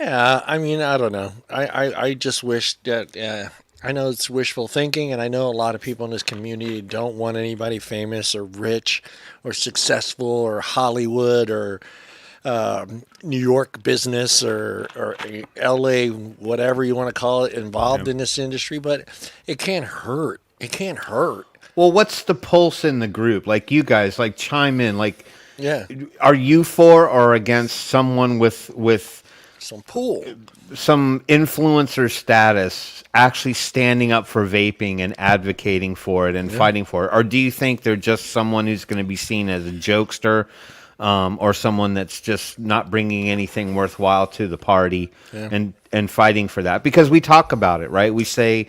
Yeah, I mean, I don't know. I just wish that... I know it's wishful thinking, and I know a lot of people in this community don't want anybody famous or rich or successful or Hollywood or New York business or LA, whatever you want to call it, involved in this industry, but it can't hurt. It can't hurt. Well, what's the pulse in the group? Like, you guys, like, chime in. Like, are you for or against someone with some pull, some influencer status, actually standing up for vaping and advocating for it and fighting for it? Or do you think they're just someone who's going to be seen as a jokester, or someone that's just not bringing anything worthwhile to the party and fighting for that? Because we talk about it, right? We say,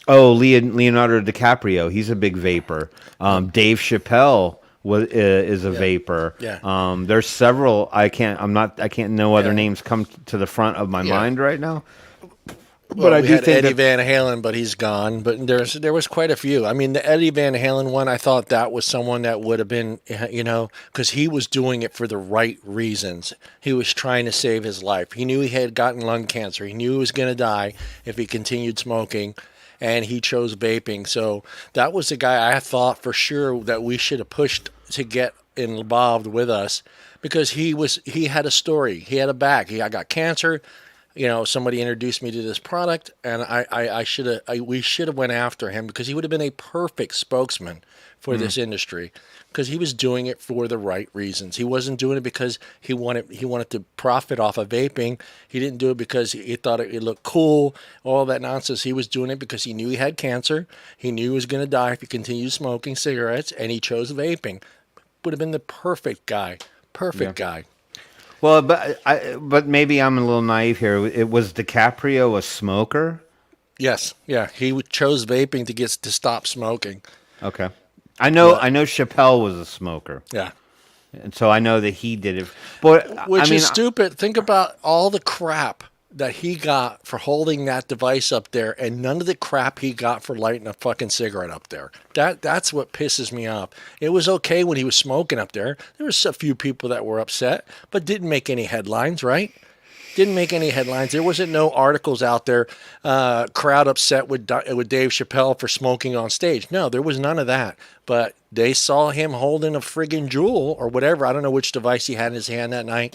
oh, Leonardo DiCaprio, he's a big vapor. Dave Chappelle is a vapor. Yeah. There's several. I can't know other names come to the front of my mind right now. But I do think Eddie Van Halen, but he's gone. But there was quite a few. I mean, the Eddie Van Halen one, I thought that was someone that would have been, because he was doing it for the right reasons. He was trying to save his life. He knew he had gotten lung cancer. He knew he was going to die if he continued smoking, and he chose vaping. So that was the guy I thought for sure that we should have pushed to get involved with us because he had a story. He had a back. I got cancer. Somebody introduced me to this product, and we should have went after him because he would have been a perfect spokesman for this industry because he was doing it for the right reasons. He wasn't doing it because he wanted to profit off of vaping. He didn't do it because he thought it looked cool, all that nonsense. He was doing it because he knew he had cancer. He knew he was going to die if he continued smoking cigarettes, and he chose vaping. Would have been the perfect guy. Guy. Well, but maybe I'm a little naive here. It was DiCaprio a smoker? Yes, yeah. He chose vaping to stop smoking. Okay, I know Chappelle was a smoker. Yeah, and so I know that he did it. But which is stupid. Think about all the crap that he got for holding that device up there, and none of the crap he got for lighting a fucking cigarette up there. That's what pisses me off. It was okay when he was smoking up there. There was a few people that were upset, but didn't make any headlines, right? Didn't make any headlines. There wasn't no articles out there, crowd upset with Dave Chappelle for smoking on stage. No, there was none of that. But they saw him holding a friggin' Juul or whatever. I don't know which device he had in his hand that night,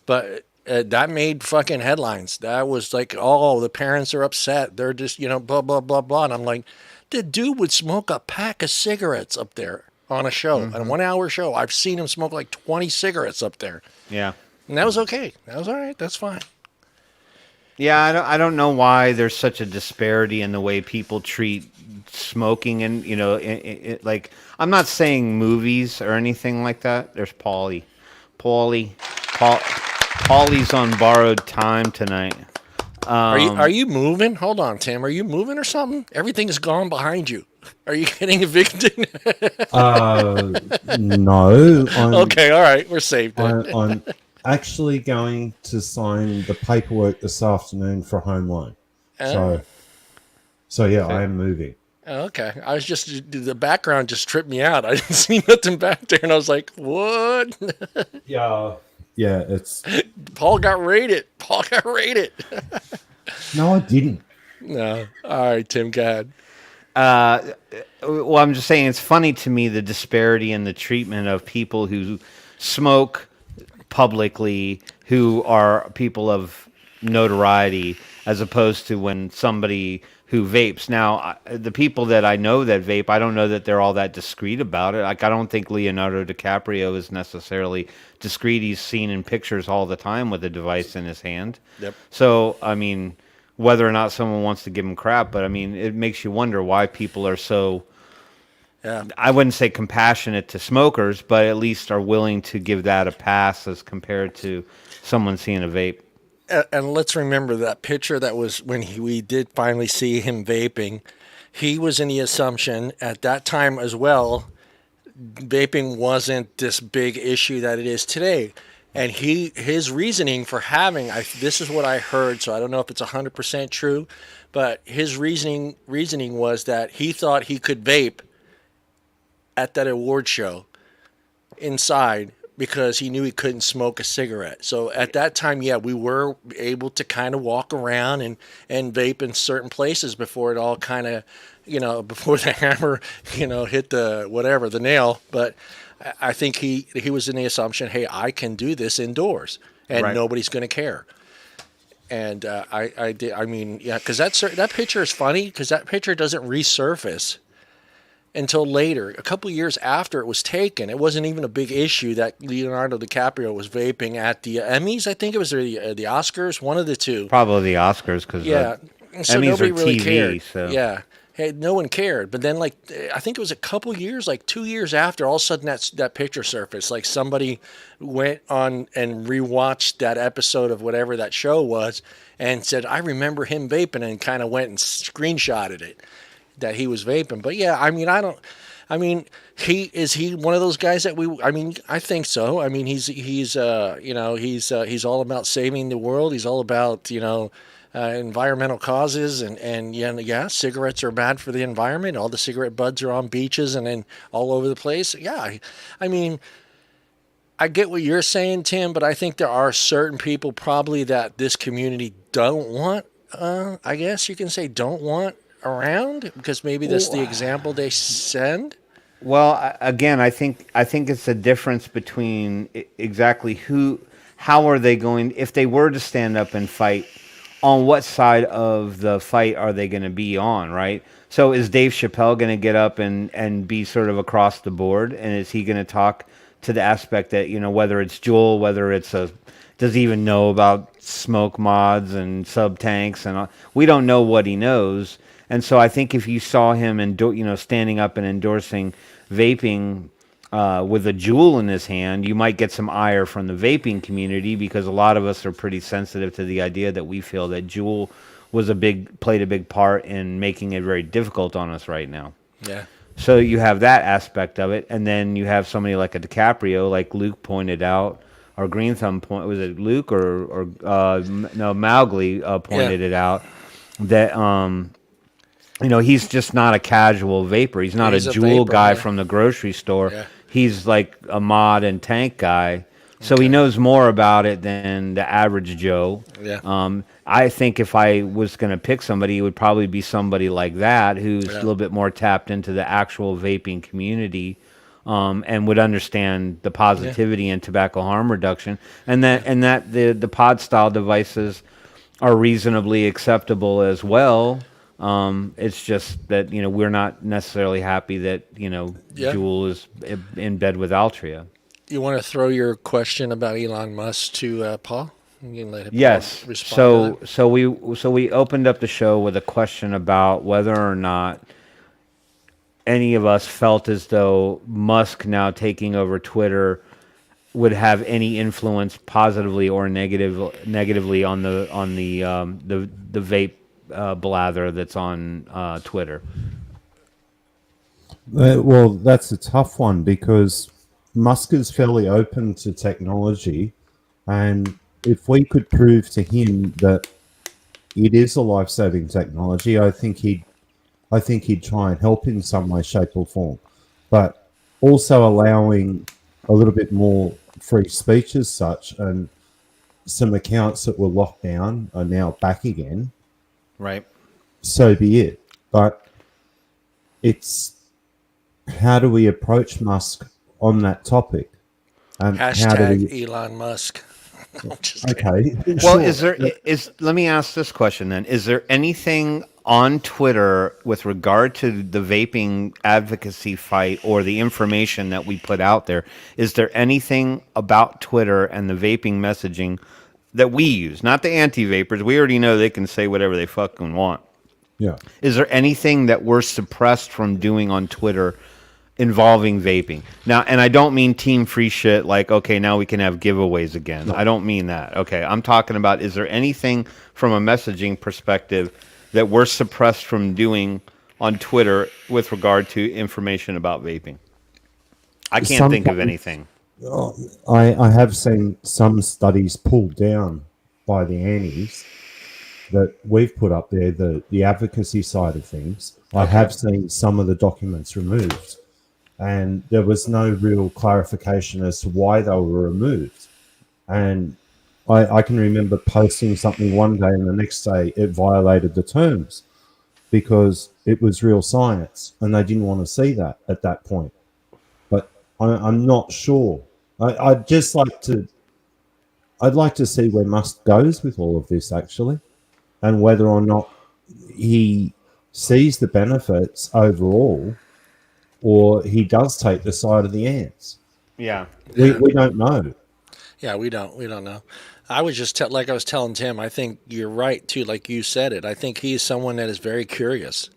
but that made fucking headlines. That was like, oh, the parents are upset. They're just, blah, blah, blah, blah. And I'm like, the dude would smoke a pack of cigarettes up there on a show, on a 1 hour show. I've seen him smoke like 20 cigarettes up there. Yeah. And that was okay. That was all right. That's fine. Yeah, I don't know why there's such a disparity in the way people treat smoking, and like, I'm not saying movies or anything like that. There's Paulie's on borrowed time tonight. Are you moving? Hold on, Tim. Are you moving or something? Everything is gone behind you. Are you getting evicted? No. Okay, all right. We're safe then. I'm actually going to sign the paperwork this afternoon for a home loan. So yeah, I am moving. Okay. The background just tripped me out. I didn't see nothing back there, and I was like, what? Yeah, it's... Paul got raided. No, I didn't. No. All right, Tim, go ahead. Well, I'm just saying it's funny to me, the disparity in the treatment of people who smoke publicly, who are people of notoriety, as opposed to when somebody who vapes. Now, the people that I know that vape, I don't know that they're all that discreet about it. Like, I don't think Leonardo DiCaprio is necessarily discreet. He's seen in pictures all the time with a device in his hand. Yep. So, I mean, whether or not someone wants to give him crap, but I mean, it makes you wonder why people are so, I wouldn't say compassionate to smokers, but at least are willing to give that a pass as compared to someone seeing a vape. And let's remember that picture that was when we did finally see him vaping. He was in the assumption at that time as well, vaping wasn't this big issue that it is today. And his reasoning for having, this is what I heard, so I don't know if it's 100% true, but his reasoning was that he thought he could vape at that award show inside because he knew he couldn't smoke a cigarette. So at that time, we were able to kind of walk around and vape in certain places before it all kind of, before the hammer, hit the nail. But I think he was in the assumption, hey, I can do this indoors and nobody's going to care. And because that picture is funny because that picture doesn't resurface until later, a couple of years after it was taken. It wasn't even a big issue that Leonardo DiCaprio was vaping at the Emmys. I think it was the Oscars, one of the two. Probably the Oscars because so Emmys nobody are really TV. Cared. So. Yeah. Hey, no one cared. But then, I think it was a couple years, 2 years after, all of a sudden that picture surfaced. Like somebody went on and rewatched that episode of whatever that show was and said, I remember him vaping, and kind of went and screenshotted it that he was vaping. But yeah, he one of those guys that I think so. I mean, he's all about saving the world. He's all about, environmental causes and cigarettes are bad for the environment. All the cigarette butts are on beaches and then all over the place. Yeah. I mean, I get what you're saying, Tim, but I think there are certain people probably that this community don't want, don't want around because maybe that's the example they send. Well, again, I think it's a difference between exactly how are they going, if they were to stand up and fight, on what side of the fight are they going to be on, right? So is Dave Chappelle going to get up and be sort of across the board, and is he going to talk to the aspect that, whether it's Juul, whether it's does he even know about smoke mods and sub tanks and all? We don't know what he knows. And so I think if you saw him standing up and endorsing vaping with a Juul in his hand, you might get some ire from the vaping community, because a lot of us are pretty sensitive to the idea that we feel that Juul played a big part in making it very difficult on us right now. Yeah. So you have that aspect of it, and then you have somebody like a DiCaprio, like Luke pointed out, or Green Thumb was it Luke or no, Mowgli pointed it out, that he's just not a casual vapor. He's not He's a a Juul vapor, guy yeah. from the grocery store. Yeah. He's like a mod and tank guy. So he knows more about it than the average Joe. Yeah. I think if I was going to pick somebody, it would probably be somebody like that, who's a little bit more tapped into the actual vaping community, and would understand the positivity in tobacco harm reduction, and that the pod style devices are reasonably acceptable as well. It's just that we're not necessarily happy that Juul is in bed with Altria. You want to throw your question about Elon Musk to Paul? You can let him Yes. respond to So we opened up the show with a question about whether or not any of us felt as though Musk now taking over Twitter would have any influence, positively or negatively, on the vape blather that's on Twitter. Well, that's a tough one, because Musk is fairly open to technology, and if we could prove to him that it is a life-saving technology, I think he'd try and help in some way, shape, or form. But also allowing a little bit more free speech as such, and some accounts that were locked down are now back again. Right. So be it. But it's, how do we approach Musk on that topic? And Hashtag Elon Musk. I'm just kidding. Okay. Well, sure. let me ask this question then. Is there anything on Twitter with regard to the vaping advocacy fight or the information that we put out there? Is there anything about Twitter and the vaping messaging that we use, not the anti-vapors? We already know they can say whatever they fucking want. Yeah. Is there anything that we're suppressed from doing on Twitter involving vaping? Now, and I don't mean team free shit like, okay, now we can have giveaways again. No. I don't mean that. Okay, I'm talking about, is there anything from a messaging perspective that we're suppressed from doing on Twitter with regard to information about vaping? I can't think of anything. I have seen some studies pulled down by the annies that we've put up there, the advocacy side of things. Okay. I have seen some of the documents removed, and there was no real clarification as to why they were removed. And I can remember posting something one day, and the next day it violated the terms because it was real science, and they didn't want to see that at that point. But I'm not sure. I'd like to see where Musk goes with all of this, actually, and whether or not he sees the benefits overall, or he does take the side of the ants. Yeah. We don't know. Yeah, we don't know. I was just like I was telling Tim, I think you're right too, like you said it. I think he's someone that is very curious.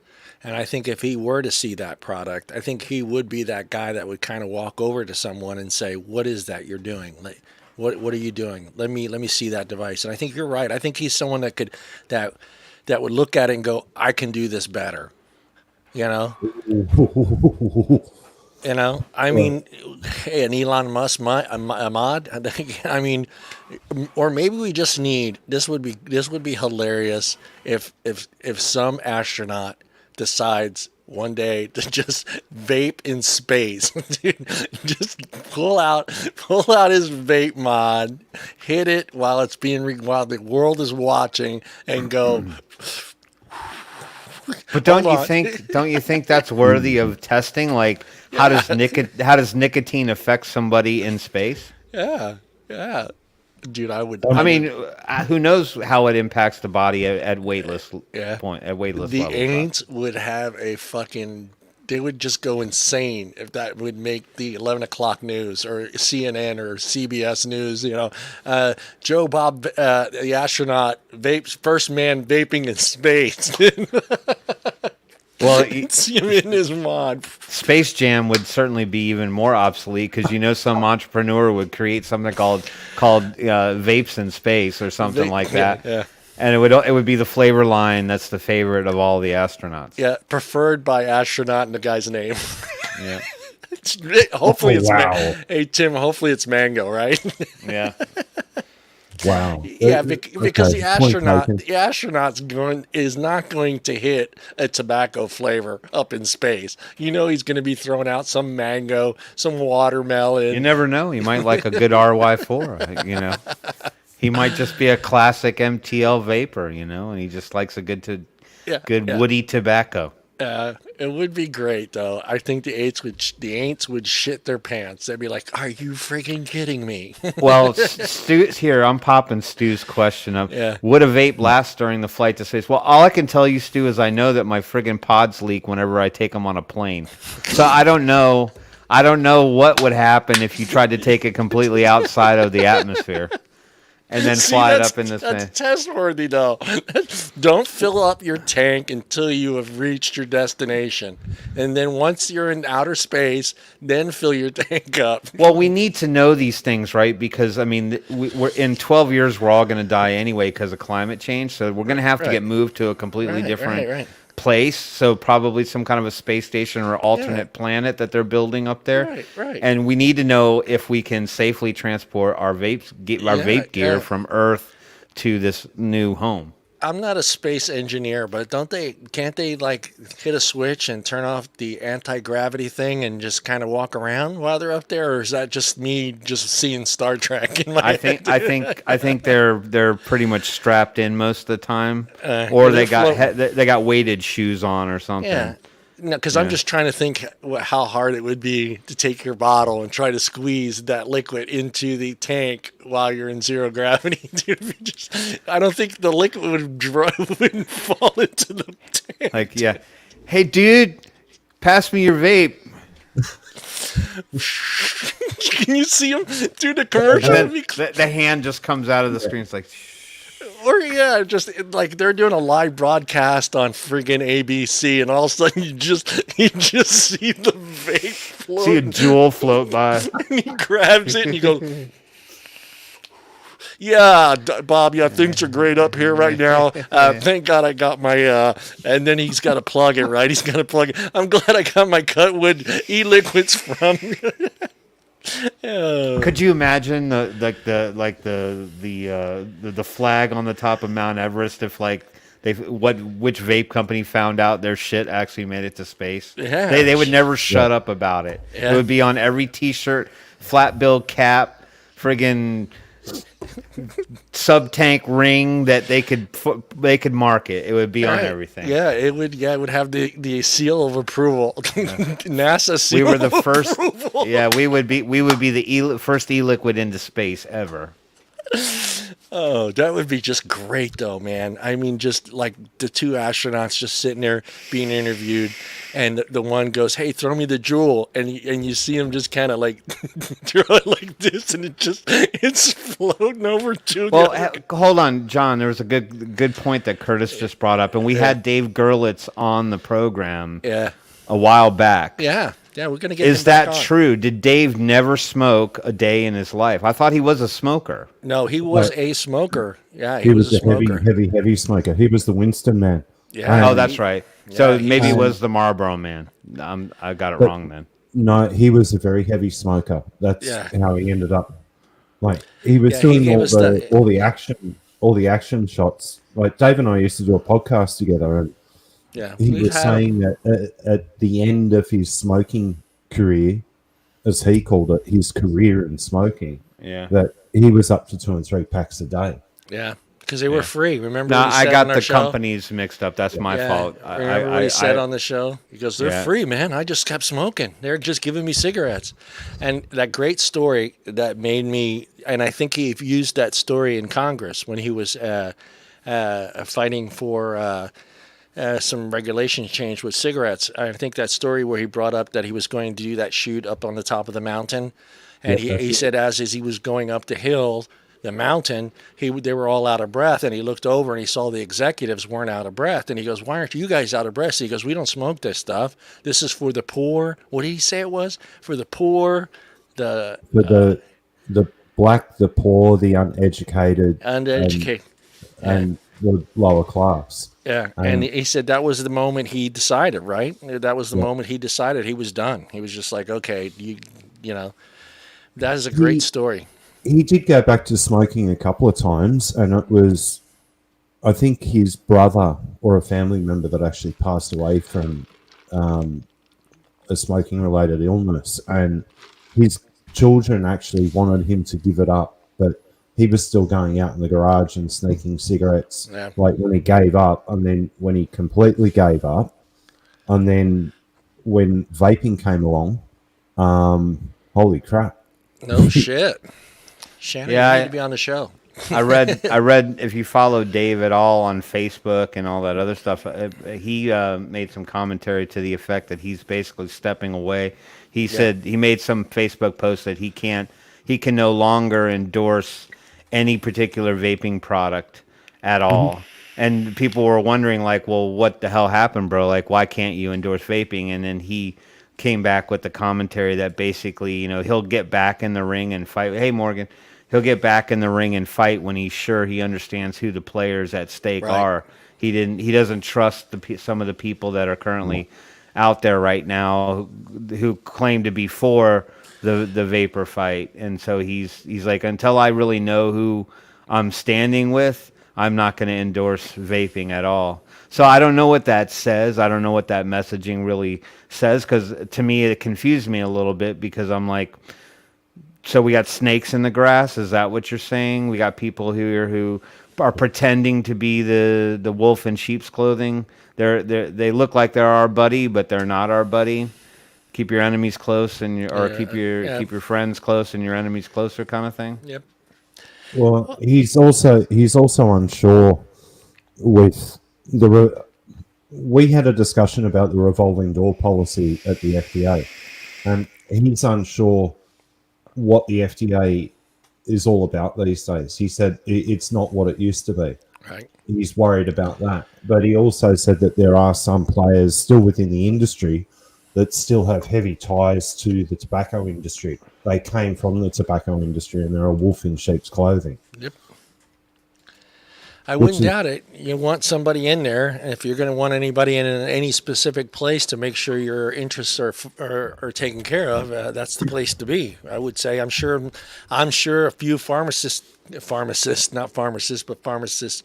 And I think if he were to see that product, I think he would be that guy that would kind of walk over to someone and say, "What is that you're doing? Like, what are you doing? Let me see that device." And I think you're right. I think he's someone that would look at it and go, "I can do this better." You know? I mean, hey, an Elon Musk a mod. I mean, or maybe we just need, this would be hilarious if some astronaut decides one day to just vape in space. Dude, just pull out his vape mod, hit it while it's while the world is watching, and go. But don't you think that's worthy of testing? Like How does nicotine affect somebody in space? Yeah, yeah, dude, I would. I mean, who knows how it impacts the body at weightless Yeah. weightless The levels. Aints would have a fucking. They would just go insane if that would make the 11 o'clock news or CNN or CBS News. Joe Bob, the astronaut, first man vaping in space. Well, See him in his mod. Space Jam would certainly be even more obsolete because some entrepreneur would create something called vapes in space or something like that. Yeah. And it would be the flavor line that's the favorite of all the astronauts. Yeah, preferred by astronaut and the guy's name. Yeah. Hopefully it's wow. Hey Tim, hopefully it's mango, right? Yeah. Wow. Yeah, because Okay, the astronaut's is not going to hit a tobacco flavor up in space. He's going to be throwing out some mango, some watermelon. You never know. He might like a good RY4, He might just be a classic MTL vapor, and he just likes a good woody tobacco. It would be great, though. I think the Aints would shit their pants. They'd be like, "Are you freaking kidding me?" Well, Stu's here. I'm popping Stu's question up. Yeah. Would a vape last during the flight to space? Well, all I can tell you, Stu, is I know that my friggin' pods leak whenever I take them on a plane. So I don't know. I don't know what would happen if you tried to take it completely outside of the atmosphere. And then fly it up in this That's thing. test worthy, though. Don't fill up your tank until you have reached your destination. And then once you're in outer space, then fill your tank up. Well, we need to know these things, right? Because, we're in 12 years, we're all going to die anyway because of climate change. So we're going to have to get moved to a completely different place. So probably some kind of a space station or alternate planet that they're building up there. Right. And we need to know if we can safely transport our vape gear from Earth to this new home. I'm not a space engineer, but can't they like hit a switch and turn off the anti-gravity thing and just kind of walk around while they're up there? Or is that just me just seeing Star Trek in my head? I think they're pretty much strapped in most of the time, or they got weighted shoes on or something. Yeah. No, because I'm just trying to think how hard it would be to take your bottle and try to squeeze that liquid into the tank while you're in zero gravity. Dude, I don't think the liquid wouldn't fall into the tank. Like, yeah. Hey, dude, pass me your vape. Can you see him do the commercial? And then the hand just comes out of the screen. It's like... Or just like they're doing a live broadcast on friggin' ABC, and all of a sudden you just see the vape float. See a jewel float by. And he grabs it and he goes, "Yeah, Bob, things are great up here right now. Thank God I got my." And then he's got to plug it, right? He's got to plug it. I'm glad I got my Cutwood e-liquids from. Could you imagine the flag on the top of Mount Everest if which vape company found out their shit actually made it to space? Yeah. They would never shut up about it. Yeah. It would be on every T-shirt, flat bill cap, friggin' sub-tank ring that they could market. It would be on everything. Yeah, it would. Yeah, it would have the seal of approval. NASA seal. We were the first. Approval. Yeah, we would be the first e-liquid into space ever. Oh, that would be just great, though, man. I mean, just like the two astronauts just sitting there being interviewed, and the one goes, "Hey, throw me the jewel," and you see him just kind of like throw it like this, and it's floating over to. Well, hold on, John. There was a good point that Curtis just brought up, and we had Dave Gerlitz on the program. Yeah. A while back. Yeah. Yeah, we're gonna get. Is him back that on. true? Did Dave never smoke a day in his life? I thought he was a smoker. No, he was a smoker. Yeah, He was a a smoker. heavy smoker. He was the Winston man. Yeah. Oh, that's right. So Yeah, maybe he was the Marlboro man. I got it wrong then. No, he was a very heavy smoker. That's how he ended up. Like he was doing all the action shots. Like Dave and I used to do a podcast together, and he was saying that at the end of his smoking career, as he called it, his career in smoking, that he was up to 2 and 3 packs a day. Yeah. because they were free. Remember, No, what he I said got on our the show? companies mixed up. That's my fault. Remember what he said on the show? He goes, "They're free, man. I just kept smoking. They're just giving me cigarettes." And that great story that made me, and I think he used that story in Congress when he was fighting for some regulation change with cigarettes. I think that story where he brought up that he was going to do that shoot up on the top of the mountain, and he said as he was going up the hill, the mountain, they were all out of breath, and he looked over and he saw the executives weren't out of breath, and he goes, "Why aren't you guys out of breath?" So he goes, "We don't smoke this stuff. This is for the poor." What did he say it was? For the poor, the black, the poor, the uneducated, uneducated, and the lower class. Yeah, and he said that was the moment he decided, right? That was the moment he decided he was done. He was just like, okay, you know, that is a great story. He did go back to smoking a couple of times, and it was, I think, his brother or a family member that actually passed away from a smoking-related illness, and his children actually wanted him to give it up, but he was still going out in the garage and sneaking cigarettes, like when he gave up, and then when he completely gave up, and then when vaping came along, holy crap. No shit. Shannon, you need to be on the show. I read if you follow Dave at all on Facebook and all that other stuff, he made some commentary to the effect that he's basically stepping away. He said he made some Facebook post that he can no longer endorse any particular vaping product at all. And people were wondering, like, well, what the hell happened, bro? Like, why can't you endorse vaping? And then he came back with the commentary that basically, you know, he'll get back in the ring and fight. Hey, Morgan. He'll get back in the ring and fight when he's sure he understands who the players at stake are. He doesn't trust some of the people that are currently out there right now who claim to be for the vapor fight. And so he's like, until I really know who I'm standing with, I'm not going to endorse vaping at all. So I don't know what that says. I don't know what that messaging really says, because to me it confused me a little bit, because I'm like, so we got snakes in the grass? Is that what you're saying? We got people here who are pretending to be the wolf in sheep's clothing. They look like they're our buddy, but they're not our buddy. Keep your enemies close, keep your friends close and your enemies closer, kind of thing. Yep. Well, he's also unsure with we had a discussion about the revolving door policy at the FDA, and he's unsure what the FDA is all about these days. He said it's not what it used to be. Right. He's worried about that. But he also said that there are some players still within the industry that still have heavy ties to the tobacco industry. They came from the tobacco industry and they're a wolf in sheep's clothing. Yep. I wouldn't doubt it. You want somebody in there, if you're going to want anybody in any specific place to make sure your interests are taken care of, that's the place to be. I would say, I'm sure a few pharmacist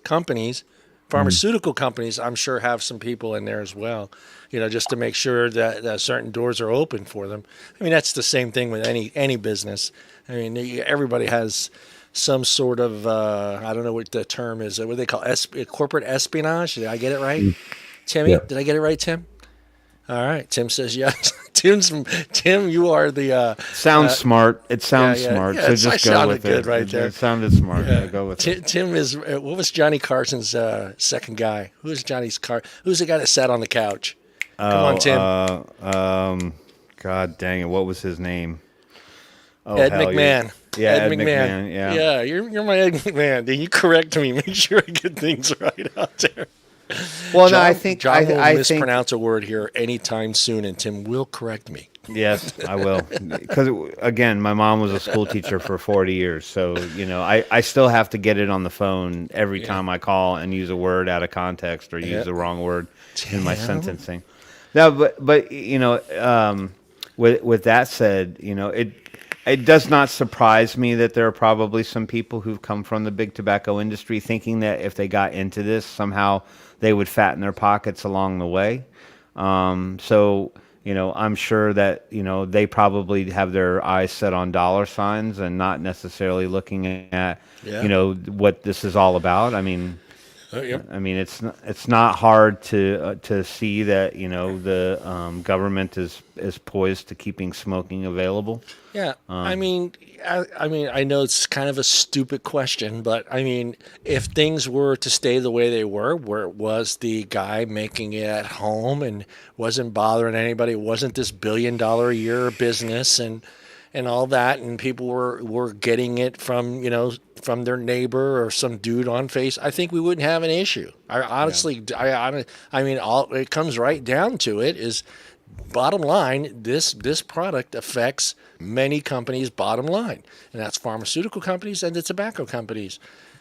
companies, pharmaceutical companies, I'm sure have some people in there as well, you know, just to make sure that certain doors are open for them. I mean, that's the same thing with any business. I mean, everybody has some sort of, I don't know what the term is, what they call corporate espionage. Did I get it right? Timmy, Did I get it right, Tim? All right. Tim says yes. Tim, you are the... sounds smart. It sounds smart. So just go with it. Right there. It sounded smart. Yeah. Go with it. Tim is, what was Johnny Carson's second guy? Who's Who's the guy that sat on the couch? Come on, Tim. God dang it. What was his name? Oh, Ed McMahon. Ed McMahon. Yeah, you're my Ed McMahon. Then you correct me. Make sure I get things right out there. Well, John, no, I think John will I mispronounce a word here anytime soon, and Tim will correct me. Yes, I will. Because again, my mom was a school teacher for 40 years, so you know, I still have to get it on the phone every time I call and use a word out of context or use the wrong word in my sentencing. No, but you know, with that said, you know, it does not surprise me that there are probably some people who've come from the big tobacco industry thinking that if they got into this, somehow they would fatten their pockets along the way. So I'm sure that, they probably have their eyes set on dollar signs and not necessarily looking at, Yeah. what this is all about. Yep. It's not hard to see that, the government is poised to keeping smoking available. Yeah, I know it's kind of a stupid question, but if things were to stay the way they were, where it was the guy making it at home and wasn't bothering anybody, it wasn't this $1 billion a year business and all that, and people were getting it from from their neighbor or some dude on Face, I think we wouldn't have an issue. I honestly, all it comes right down to it is. Bottom line, this product affects many companies' bottom line, and that's pharmaceutical companies and the tobacco companies.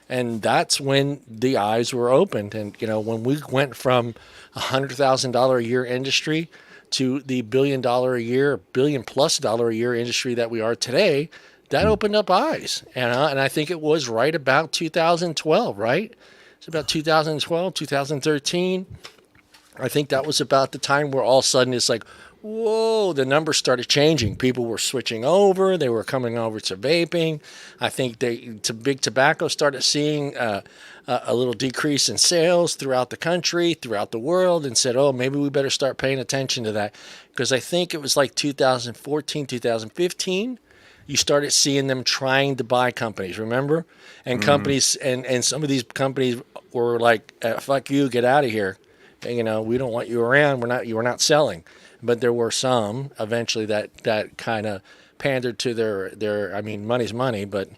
And that's when the eyes were opened. And when we went from $100,000 a year industry to the $1 billion a year, $1 billion+ a year industry that we are today, that opened up eyes. And I think it was right about 2012, right? It's about 2012, 2013. I think that was about the time where all of a sudden it's like, whoa, the numbers started changing. People were switching over. They were coming over to vaping. I think big tobacco started seeing a little decrease in sales throughout the country, throughout the world, and said, oh, maybe we better start paying attention to that. Because I think it was like 2014, 2015, you started seeing them trying to buy companies, remember? And companies, and some of these companies were like, fuck you, get out of here. We don't want you around. You were not selling. But there were some eventually that kind of pandered to their money's money, but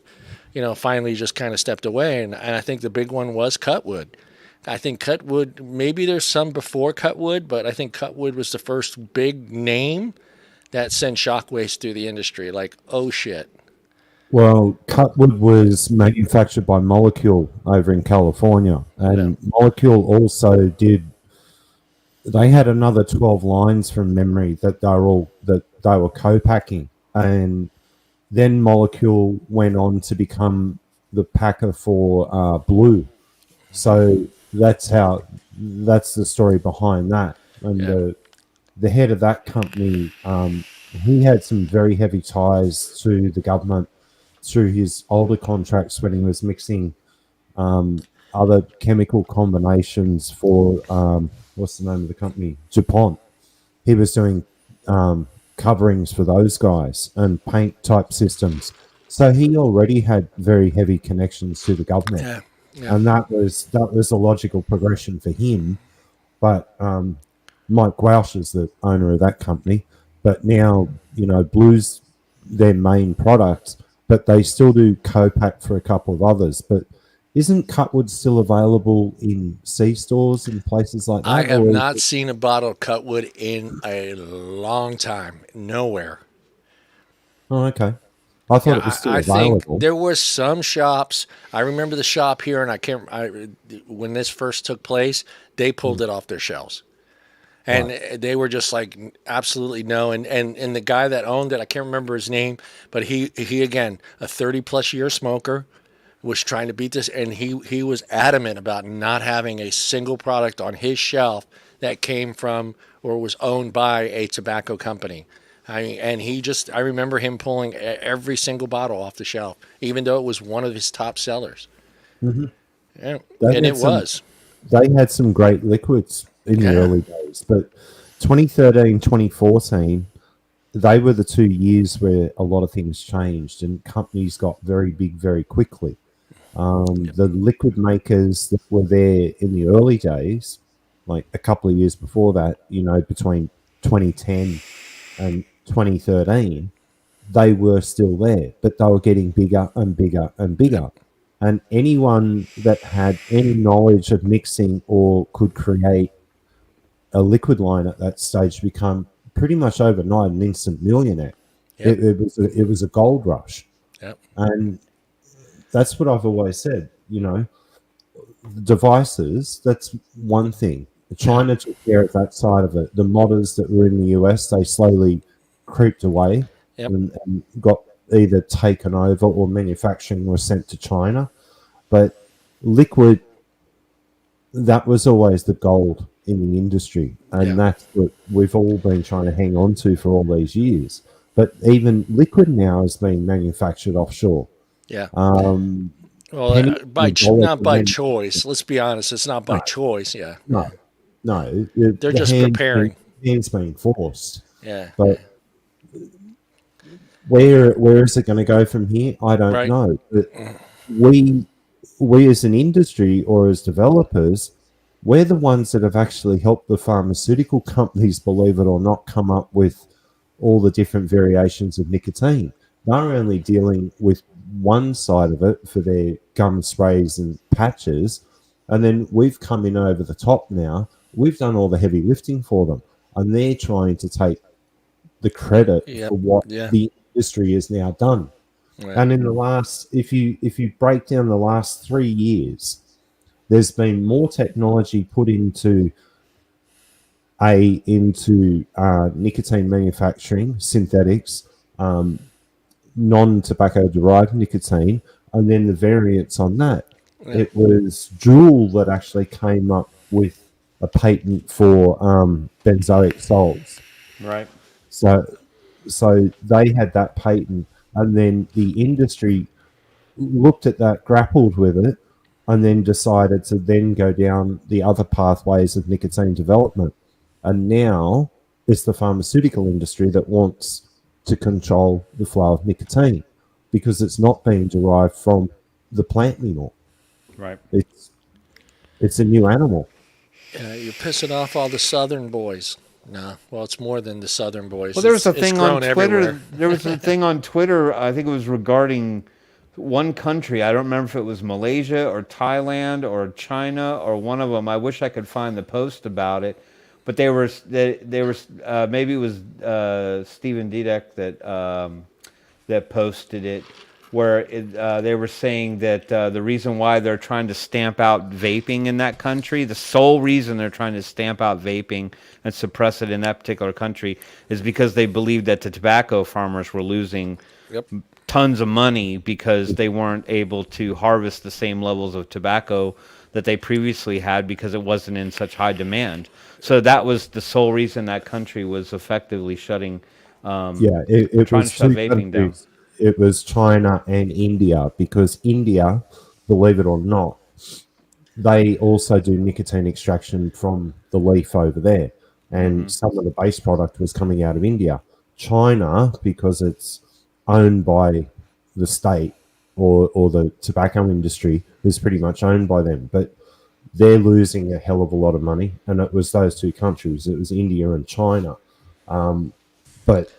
finally just kind of stepped away. And I think the big one was Cutwood. I think Cutwood, maybe there's some before Cutwood, but I think Cutwood was the first big name that sent shockwaves through the industry. Like, oh shit. Well, Cutwood was manufactured by Molecule over in California, and Molecule also did. They had another 12 lines from memory that they were co-packing, and then Molecule went on to become the packer for Blue. So that's the story behind that. And the head of that company, he had some very heavy ties to the government through his older contracts when he was mixing other chemical combinations for what's the name of the company? DuPont. He was doing coverings for those guys and paint type systems. So he already had very heavy connections to the government. Yeah. And that was a logical progression for him. But Mike Welsh is the owner of that company. But now, Blue's their main product, but they still do co-pack for a couple of others. But isn't Cutwood still available in C-stores and places like that? I have not seen a bottle of Cutwood in a long time. Nowhere. Oh, okay. I thought it was still available. Think there were some shops. I remember the shop here, and when this first took place, they pulled it off their shelves. And they were just like, absolutely no. And the guy that owned it, I can't remember his name, but he again, a 30+ year smoker, was trying to beat this, and he was adamant about not having a single product on his shelf that came from or was owned by a tobacco company. I remember him pulling every single bottle off the shelf, even though it was one of his top sellers. Mm-hmm. Yeah, and it was. They had some great liquids in the early days, but 2013, 2014, they were the 2 years where a lot of things changed and companies got very big very quickly. The liquid makers that were there in the early days, like a couple of years before that, between 2010 and 2013, they were still there, but they were getting bigger and bigger and bigger. And anyone that had any knowledge of mixing or could create a liquid line at that stage become pretty much overnight an instant millionaire. Yep. It was a gold rush. Yep. And that's what I've always said, devices, that's one thing. China took care of that side of it. The modders that were in the US, they slowly creeped away and got either taken over or manufacturing was sent to China. But liquid, that was always the gold. in the industry, and Yeah. that's what we've all been trying to hang on to for all these years. But even liquid now is being manufactured offshore. Yeah. Um, Well, pennies and dollars not are by manufactured. choice. Let's be honest. It's not by No, choice. Yeah. no, no. The, They're the just preparing. hands being forced. Yeah. But where is it going to go from here? I don't Right. know. But we we as an industry or as developers, we're the ones that have actually helped the pharmaceutical companies, believe it or not, come up with all the different variations of nicotine. They're only dealing with one side of it for their gum sprays and patches, and then we've come in over the top now. We've done all the heavy lifting for them, and they're trying to take the credit Yep. for what Yeah. the industry has now done. Yeah. And in the last, if you break down the last 3 years, there's been more technology put into nicotine manufacturing, synthetics, non-tobacco derived nicotine, and then the variants on that. Yeah. It was Juul that actually came up with a patent for benzoic salts. Right. So they had that patent, and then the industry looked at that, grappled with it, and then decided to then go down the other pathways of nicotine development. And now it's the pharmaceutical industry that wants to control the flow of nicotine because it's not being derived from the plant anymore. Right. It's a new animal. You're pissing off all the Southern boys. No, well, it's more than the Southern boys. Well, there was a It's thing on grown Twitter. everywhere. There was a thing on Twitter. I think it was regarding one country. I don't remember if it was Malaysia or Thailand or China or one of them. I wish I could find the post about it. But they were maybe it was Stephen Dudek that posted it, where they were saying that the reason why they're trying to stamp out vaping in that country, the sole reason they're trying to stamp out vaping and suppress it in that particular country, is because they believe that the tobacco farmers were losing Yep. tons of money because they weren't able to harvest the same levels of tobacco that they previously had because it wasn't in such high demand. So that was the sole reason that country was effectively shutting. It Trying to was shut two vaping down. countries. It was China and India, because India, believe it or not, they also do nicotine extraction from the leaf over there, and some of the base product was coming out of India. China, because it's owned by the state, or the tobacco industry is pretty much owned by them, but they're losing a hell of a lot of money, and it was those two countries. It was India and China. But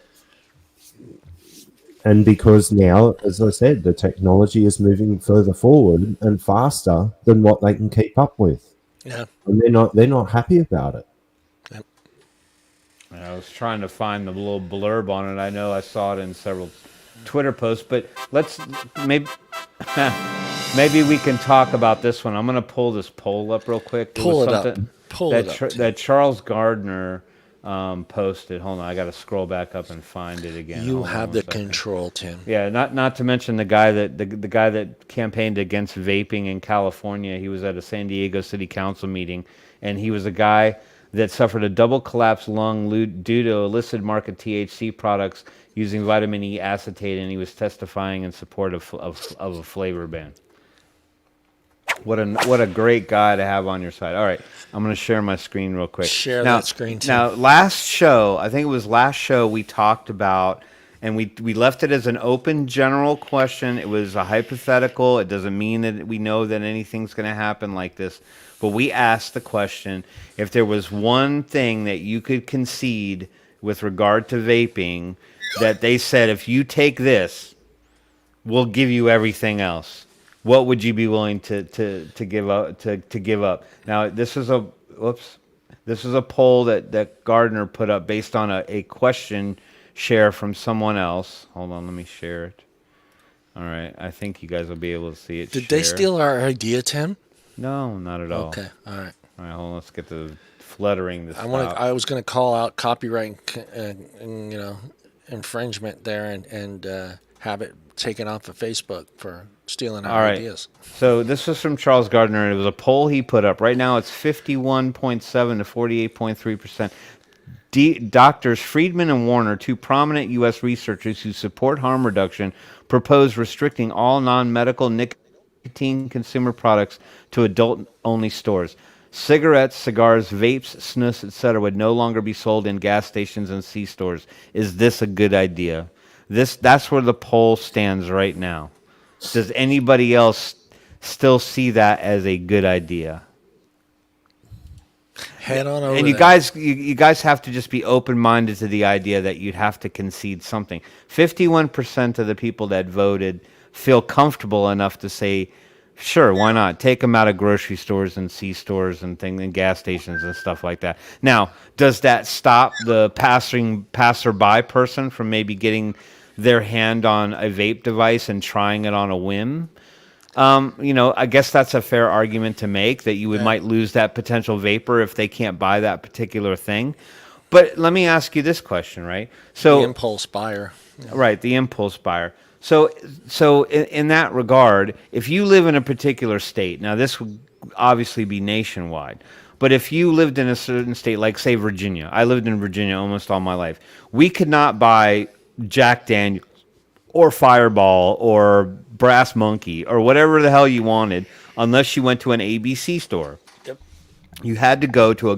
and because now, as I said, the technology is moving further forward and faster than what they can keep up with, Yeah. and they're not happy about it. Yep. I was trying to find the little blurb on it. I know I saw it in several Twitter posts, but let's maybe maybe we can talk about this one. I'm going to pull this poll up real quick. Pull it up. Something Pull that it up. that Charles Gardner posted. Hold on, I got to scroll back up and find it again. You Hold on have one the second. control, Tim. Yeah, not to mention the guy that the guy that campaigned against vaping in California. He was at a San Diego City Council meeting, and he was a guy that suffered a double collapsed lung due to illicit market THC products using vitamin E acetate, and he was testifying in support of a flavor ban. What a great guy to have on your side. All right, I'm going to share my screen real quick. Share now, that screen, Tim. Now, last show, I think it was last show, we talked about, and we left it as an open general question. It was a hypothetical. It doesn't mean that we know that anything's going to happen like this. But we asked the question, if there was one thing that you could concede with regard to vaping, that they said, if you take this, we'll give you everything else, what would you be willing to give up to give up? Now, this is a poll that Gardner put up based on a question share from someone else. Hold on, let me share it. All right, I think you guys will be able to see it. Did they steal our idea, Tim? No, not at all. Okay, all right. All right, hold on. Let's get the fluttering. I was gonna call out copyright and infringement there and have it taken off of Facebook for stealing our All right. ideas. So this was from Charles Gardner, and it was a poll he put up. Right now, it's 51.7 to 48.3%. Doctors Friedman and Warner, two prominent U.S. researchers who support harm reduction, propose restricting all non-medical nicotine consumer products to adult-only stores. Cigarettes, cigars, vapes, snus, etc. would no longer be sold in gas stations and C-stores. Is this a good idea? That's where the poll stands right now. Does anybody else still see that as a good idea? Head on over And you there. guys, you guys have to just be open-minded to the idea that you'd have to concede something. 51% of the people that voted feel comfortable enough to say, sure, why not? Take them out of grocery stores and C-stores and things and gas stations and stuff like that. Now, does that stop the passerby person from maybe getting their hand on a vape device and trying it on a whim? I guess that's a fair argument to make that you might lose that potential vapor if they can't buy that particular thing. But let me ask you this question, right? So The impulse buyer. right, the impulse buyer. So in that regard, if you live in a particular state, now this would obviously be nationwide, but if you lived in a certain state, like say Virginia, I lived in Virginia almost all my life, we could not buy Jack Daniels or Fireball or Brass Monkey or whatever the hell you wanted unless you went to an ABC store. Yep. You had to go to a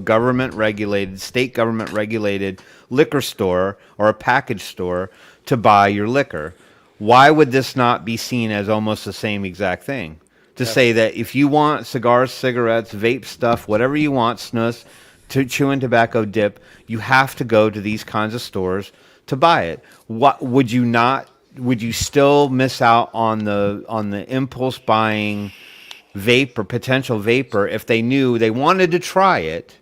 state government regulated liquor store or a package store to buy your liquor. Why would this not be seen as almost the same exact thing? To say that if you want cigars, cigarettes, vape stuff, whatever you want, snus, to chewing tobacco dip, you have to go to these kinds of stores to buy it. What would you not? Would you still miss out on the impulse buying vape or potential vapor if they knew they wanted to try it,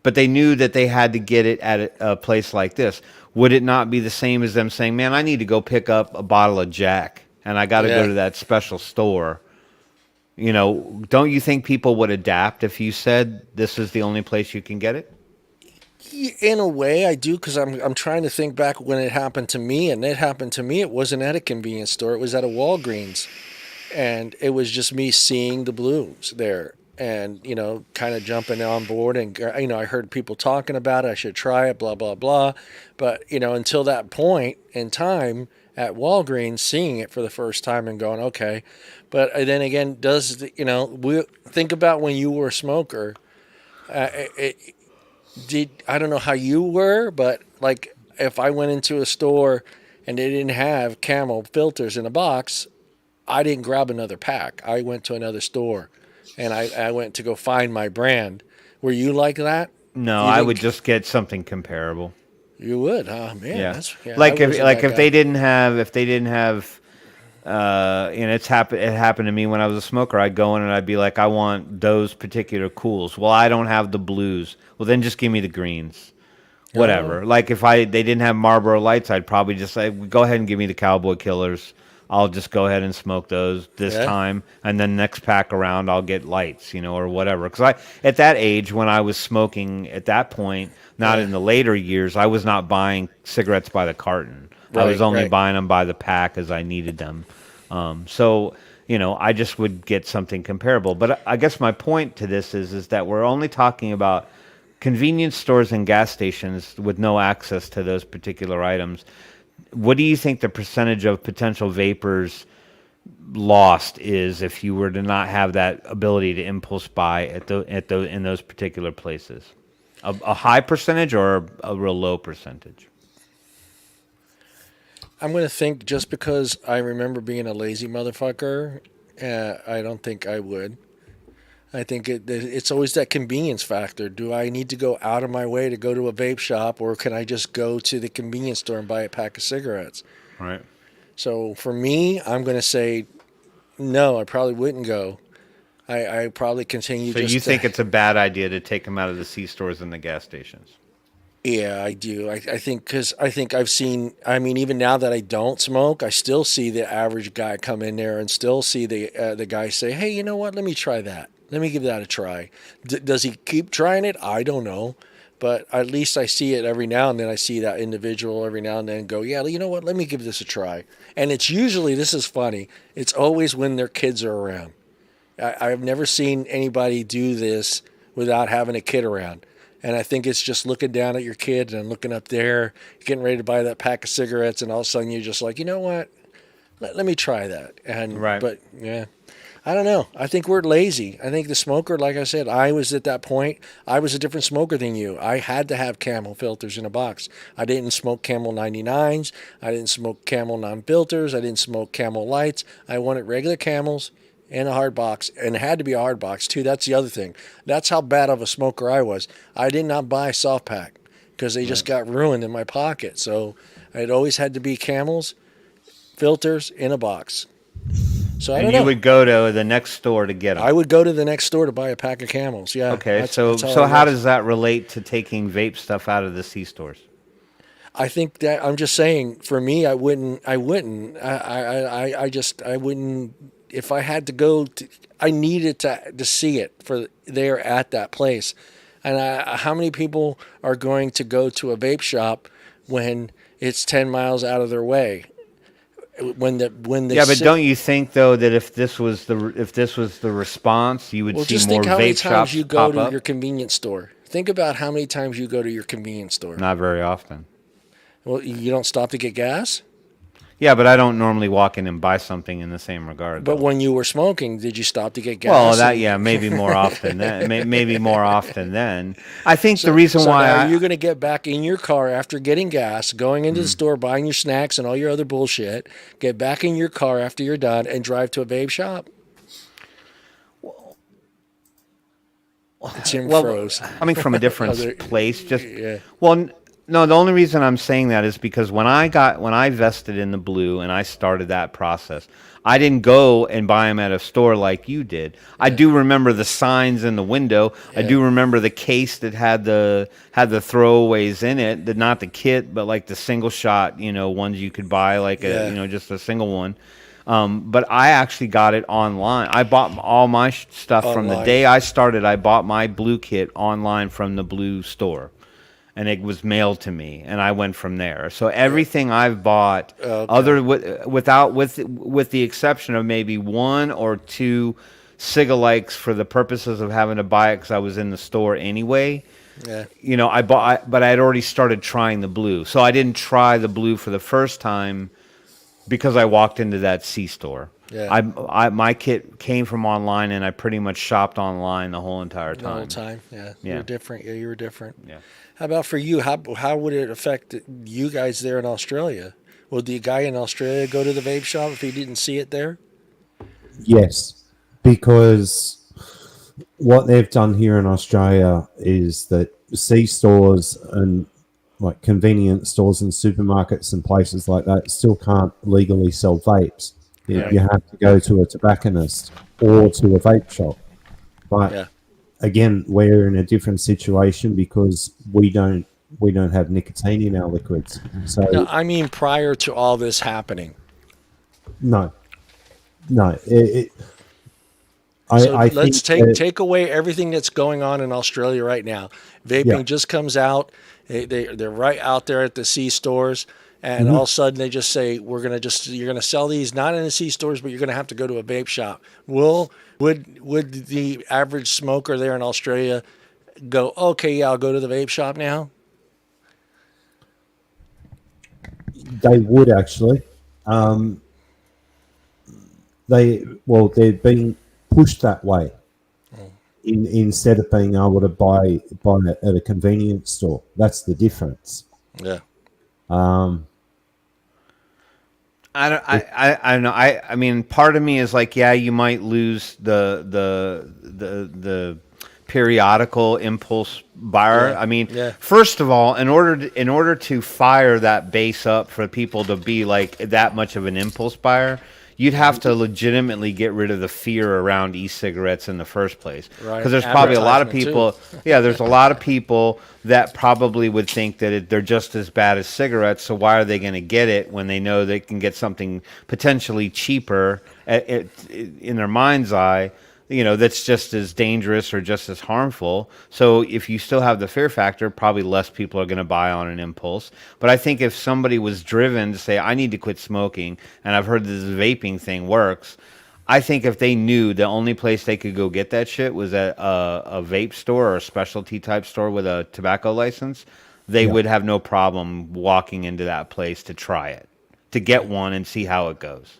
but they knew that they had to get it at a place like this? Would it not be the same as them saying, man, I need to go pick up a bottle of Jack and I got to go to that special store? Don't you think people would adapt if you said this is the only place you can get it? In a way, I do, because I'm trying to think back when it happened to me, and it happened to me. It wasn't at a convenience store; it was at a Walgreens, and it was just me seeing the blues there, and kind of jumping on board, and I heard people talking about it. I should try it, blah blah blah, but until that point in time at Walgreens, seeing it for the first time and going, okay, but then again, we think about when you were a smoker. I don't know how you were, but like if I went into a store and they didn't have Camel filters in a box, I didn't grab another pack. I went to another store and I went to go find my brand. Were you like that? No, I would just get something comparable. You would, oh man. Yeah. Yeah, if they didn't have and it happened to me when I was a smoker. I'd go in and I'd be like, I want those particular cools. Well, I don't have the blues. Well, then just give me the greens. Whatever. Like if they didn't have Marlboro Lights, I'd probably just say, go ahead and give me the Cowboy Killers. I'll just go ahead and smoke those this time, and then next pack around I'll get lights, or whatever. Because at that age, when I was smoking at that point, not in the later years, I was not buying cigarettes by the carton. I was only buying them by the pack as I needed them. I just would get something comparable. But I guess my point to this is that we're only talking about convenience stores and gas stations with no access to those particular items. What do you think the percentage of potential vapors lost is if you were to not have that ability to impulse buy in those particular places? A high percentage or a real low percentage? I'm going to think just because I remember being a lazy motherfucker, I don't think I would. I think it's always that convenience factor. Do I need to go out of my way to go to a vape shop, or can I just go to the convenience store and buy a pack of cigarettes? Right. So for me, I'm going to say no, I probably wouldn't go. I probably continue. So you think it's a bad idea to take them out of the C stores and the gas stations? Yeah, I do. I think because I've seen. I mean, even now that I don't smoke, I still see the average guy come in there and still see the guy say, "Hey, you know what? Let me try that. Let me give that a try." Does he keep trying it? I don't know, but at least I see it every now and then. I see that individual every now and then go, yeah, you know what? Let me give this a try. And it's usually, this is funny, it's always when their kids are around. I've never seen anybody do this without having a kid around. And I think it's just looking down at your kid and looking up there, getting ready to buy that pack of cigarettes, and all of a sudden you're just like, you know what? Let me try that. And Right. But yeah, I don't know. I think we're lazy. I think the smoker, like I said, I was at that point. I was a different smoker than you. I had to have Camel filters in a box. I didn't smoke Camel 99s. I didn't smoke Camel non-filters. I didn't smoke Camel lights. I wanted regular Camels in a hard box, and it had to be a hard box too. That's the other thing. That's how bad of a smoker I was. I did not buy soft pack because they just got ruined in my pocket. So it always had to be Camels, filters in a box. So I don't And know. you would go to the next store to get them. I would go to the next store to buy a pack of Camels. Yeah. Okay, that's so I how was. does that relate to taking vape stuff out of the C stores? I think that I'm just saying. For me, I wouldn't. I wouldn't. I wouldn't. If I had to go, I needed to see it for there at that place. And how many people are going to go to a vape shop when it's 10 miles out of their way? When they Yeah, but don't you think though that if this was the response, you would well, see just more think how many vape times shops you go pop to up? your convenience store. Think about how many times you go to your convenience store. Not very often. Well, you don't stop to get gas. Yeah, but I don't normally walk in and buy something in the same regard. But though. when you were smoking, did you stop to get gas? Well, maybe more often than maybe more often than. I think the reason So why now are you going to get back in your car after getting gas, going into the store, buying your snacks and all your other bullshit, get back in your car after you're done and drive to a vape shop? Tim froze. coming from a different Other- place, just Yeah. well, no. The only reason I'm saying that is because when I vested in the blue and I started that process, I didn't go and buy them at a store like you did. I do remember the signs in the window. I do remember the case that had the throwaways in it, not the kit, but like the single shot, ones you could buy, like just a single one. But I actually got it online. I bought all my stuff from the Online. day I started. I bought my blue kit online from the blue store, and it was mailed to me, and I went from there. So everything I've bought, with the exception of maybe one or two Cigalikes for the purposes of having to buy it because I was in the store anyway. Yeah. But I had already started trying the blue, so I didn't try the blue for the first time because I walked into that C store. Yeah. My kit came from online, and I pretty much shopped online the whole entire The whole time. time. Yeah. Yeah. You're different. Yeah, you were different. Yeah. How about for you? How would it affect you guys there in Australia? Would the guy in Australia go to the vape shop if he didn't see it there? Yes, because what they've done here in Australia is that C stores and like convenience stores and supermarkets and places like that still can't legally sell vapes. Right. You have to go to a tobacconist or to a vape shop. But Yeah. again, we're in a different situation because we don't have nicotine in our liquids. So No, I mean prior to all this happening. no. So I let's think that- take away everything that's going on in Australia right now. Vaping Yeah. just comes out. They're right out there at the C stores, and all of a sudden they just say you're gonna sell these not in the C stores, but you're gonna have to go to a vape shop. Would the average smoker there in Australia go, okay, yeah, I'll go to the vape shop now? They would actually. They're being pushed that way. Instead of being able to buy it at a convenience store. That's the difference. Yeah. I don't know. I mean, part of me is like, yeah, you might lose the periodical impulse buyer. Yeah, I mean, yeah. first of all, in order to fire that base up for people to be like that much of an impulse buyer, you'd have to legitimately get rid of the fear around e-cigarettes in the first place. Right. Because there's probably a lot of Advertisement, people. Yeah, there's a lot of people that probably would think that they're just as bad as cigarettes. So why are they going to get it when they know they can get something potentially cheaper in their mind's eye that's just as dangerous or just as harmful. So if you still have the fear factor, probably less people are going to buy on an impulse. But I think if somebody was driven to say, I need to quit smoking, and I've heard this vaping thing works, I think if they knew the only place they could go get that shit was at a vape store or a specialty type store with a tobacco license, they would have no problem walking into that place to try it, to get one and see how it goes.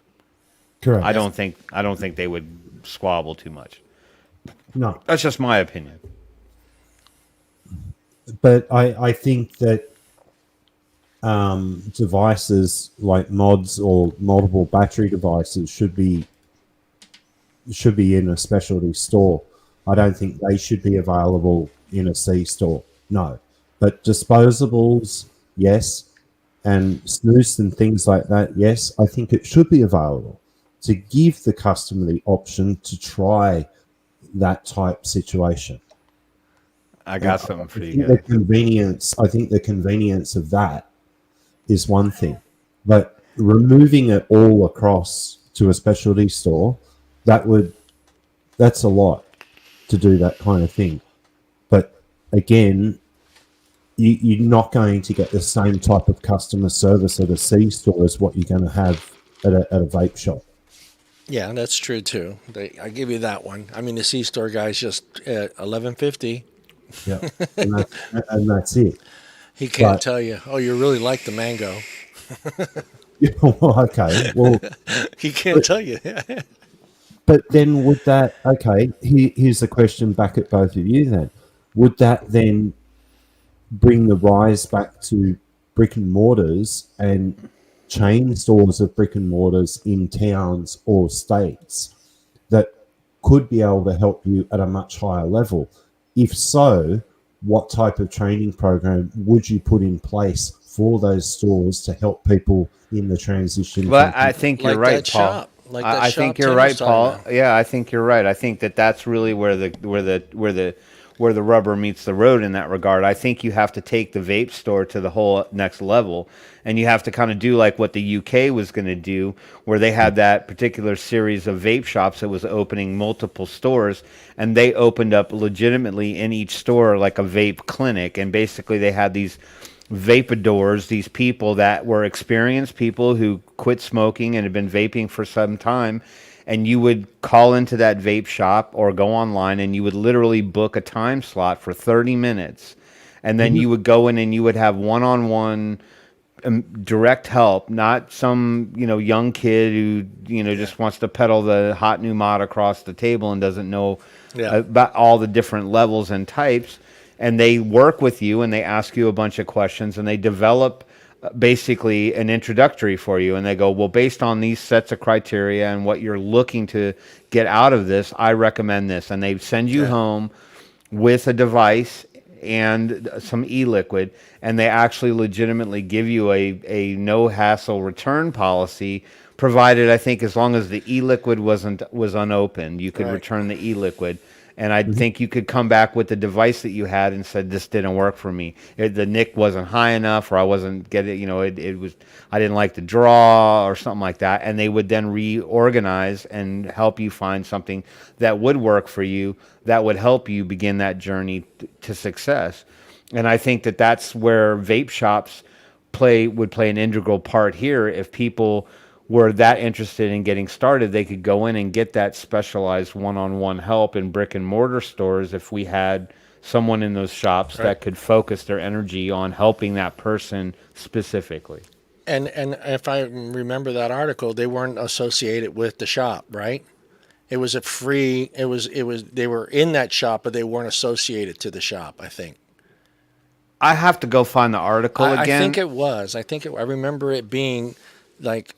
Correct. I don't think they would squabble too much. No, That's just my opinion. but I think that devices like mods or multiple battery devices should be in a specialty store. I don't think they should be available in a C store. No, but disposables, yes, and snus and things like that, yes, I think it should be available to give the customer the option to try that type situation. I got something for you The guys. convenience, I think the convenience of that is one thing, but removing it all across to a specialty store, that's a lot to do that kind of thing. But again, you're not going to get the same type of customer service at a C store as what you're going to have at a vape shop. Yeah, that's true too. I give you that one. I mean, the C store guy's just at $11.50. Yeah, and that's it. He can't But- tell you, oh, you really like the mango. Well, okay, well, He can't tell you. but then would that, okay, here's the question back at both of you then. Would that then bring the rise back to brick and mortars and chain stores of brick and mortars in towns or states that could be able to help you at a much higher level? If so, what type of training program would you put in place for those stores to help people in the transition? Well, I think you're Like right, that Paul. shop. Like that I shop think you're Tim right, was talking Paul. about. Yeah, I think you're right. I think that's really where the rubber meets the road in that regard. I think you have to take the vape store to the whole next level, and you have to kind of do like what the UK was going to do, where they had that particular series of vape shops that was opening multiple stores, and they opened up legitimately in each store like a vape clinic, and basically they had these vapeadors, these people that were experienced people who quit smoking and had been vaping for some time, and you would call into that vape shop or go online and you would literally book a time slot for 30 minutes, and then you would go in and you would have one-on-one direct help, not some young kid who just wants to peddle the hot new mod across the table and doesn't know about all the different levels and types. And they work with you and they ask you a bunch of questions and they develop basically an introductory for you. And they go, well, based on these sets of criteria and what you're looking to get out of this, I recommend this. And they send you home with a device and some e-liquid, and they actually legitimately give you a no hassle return policy, provided, I think, as long as the e-liquid was unopened, you could return the e-liquid. And I think you could come back with the device that you had and said, this didn't work for me. The nick wasn't high enough, or I wasn't getting, it was, I didn't like the draw or something like that. And they would then reorganize and help you find something that would work for you, that would help you begin that journey to success. And I think that that's where vape shops would play an integral part here. If people were that interested in getting started, they could go in and get that specialized one-on-one help in brick and mortar stores if we had someone in those shops that could focus their energy on helping that person specifically. And if I remember that article, they weren't associated with the shop, right? It was a free. It was. They were in that shop, but they weren't associated to the shop, I think. I have to go find the article again. I think it was. I remember it being like.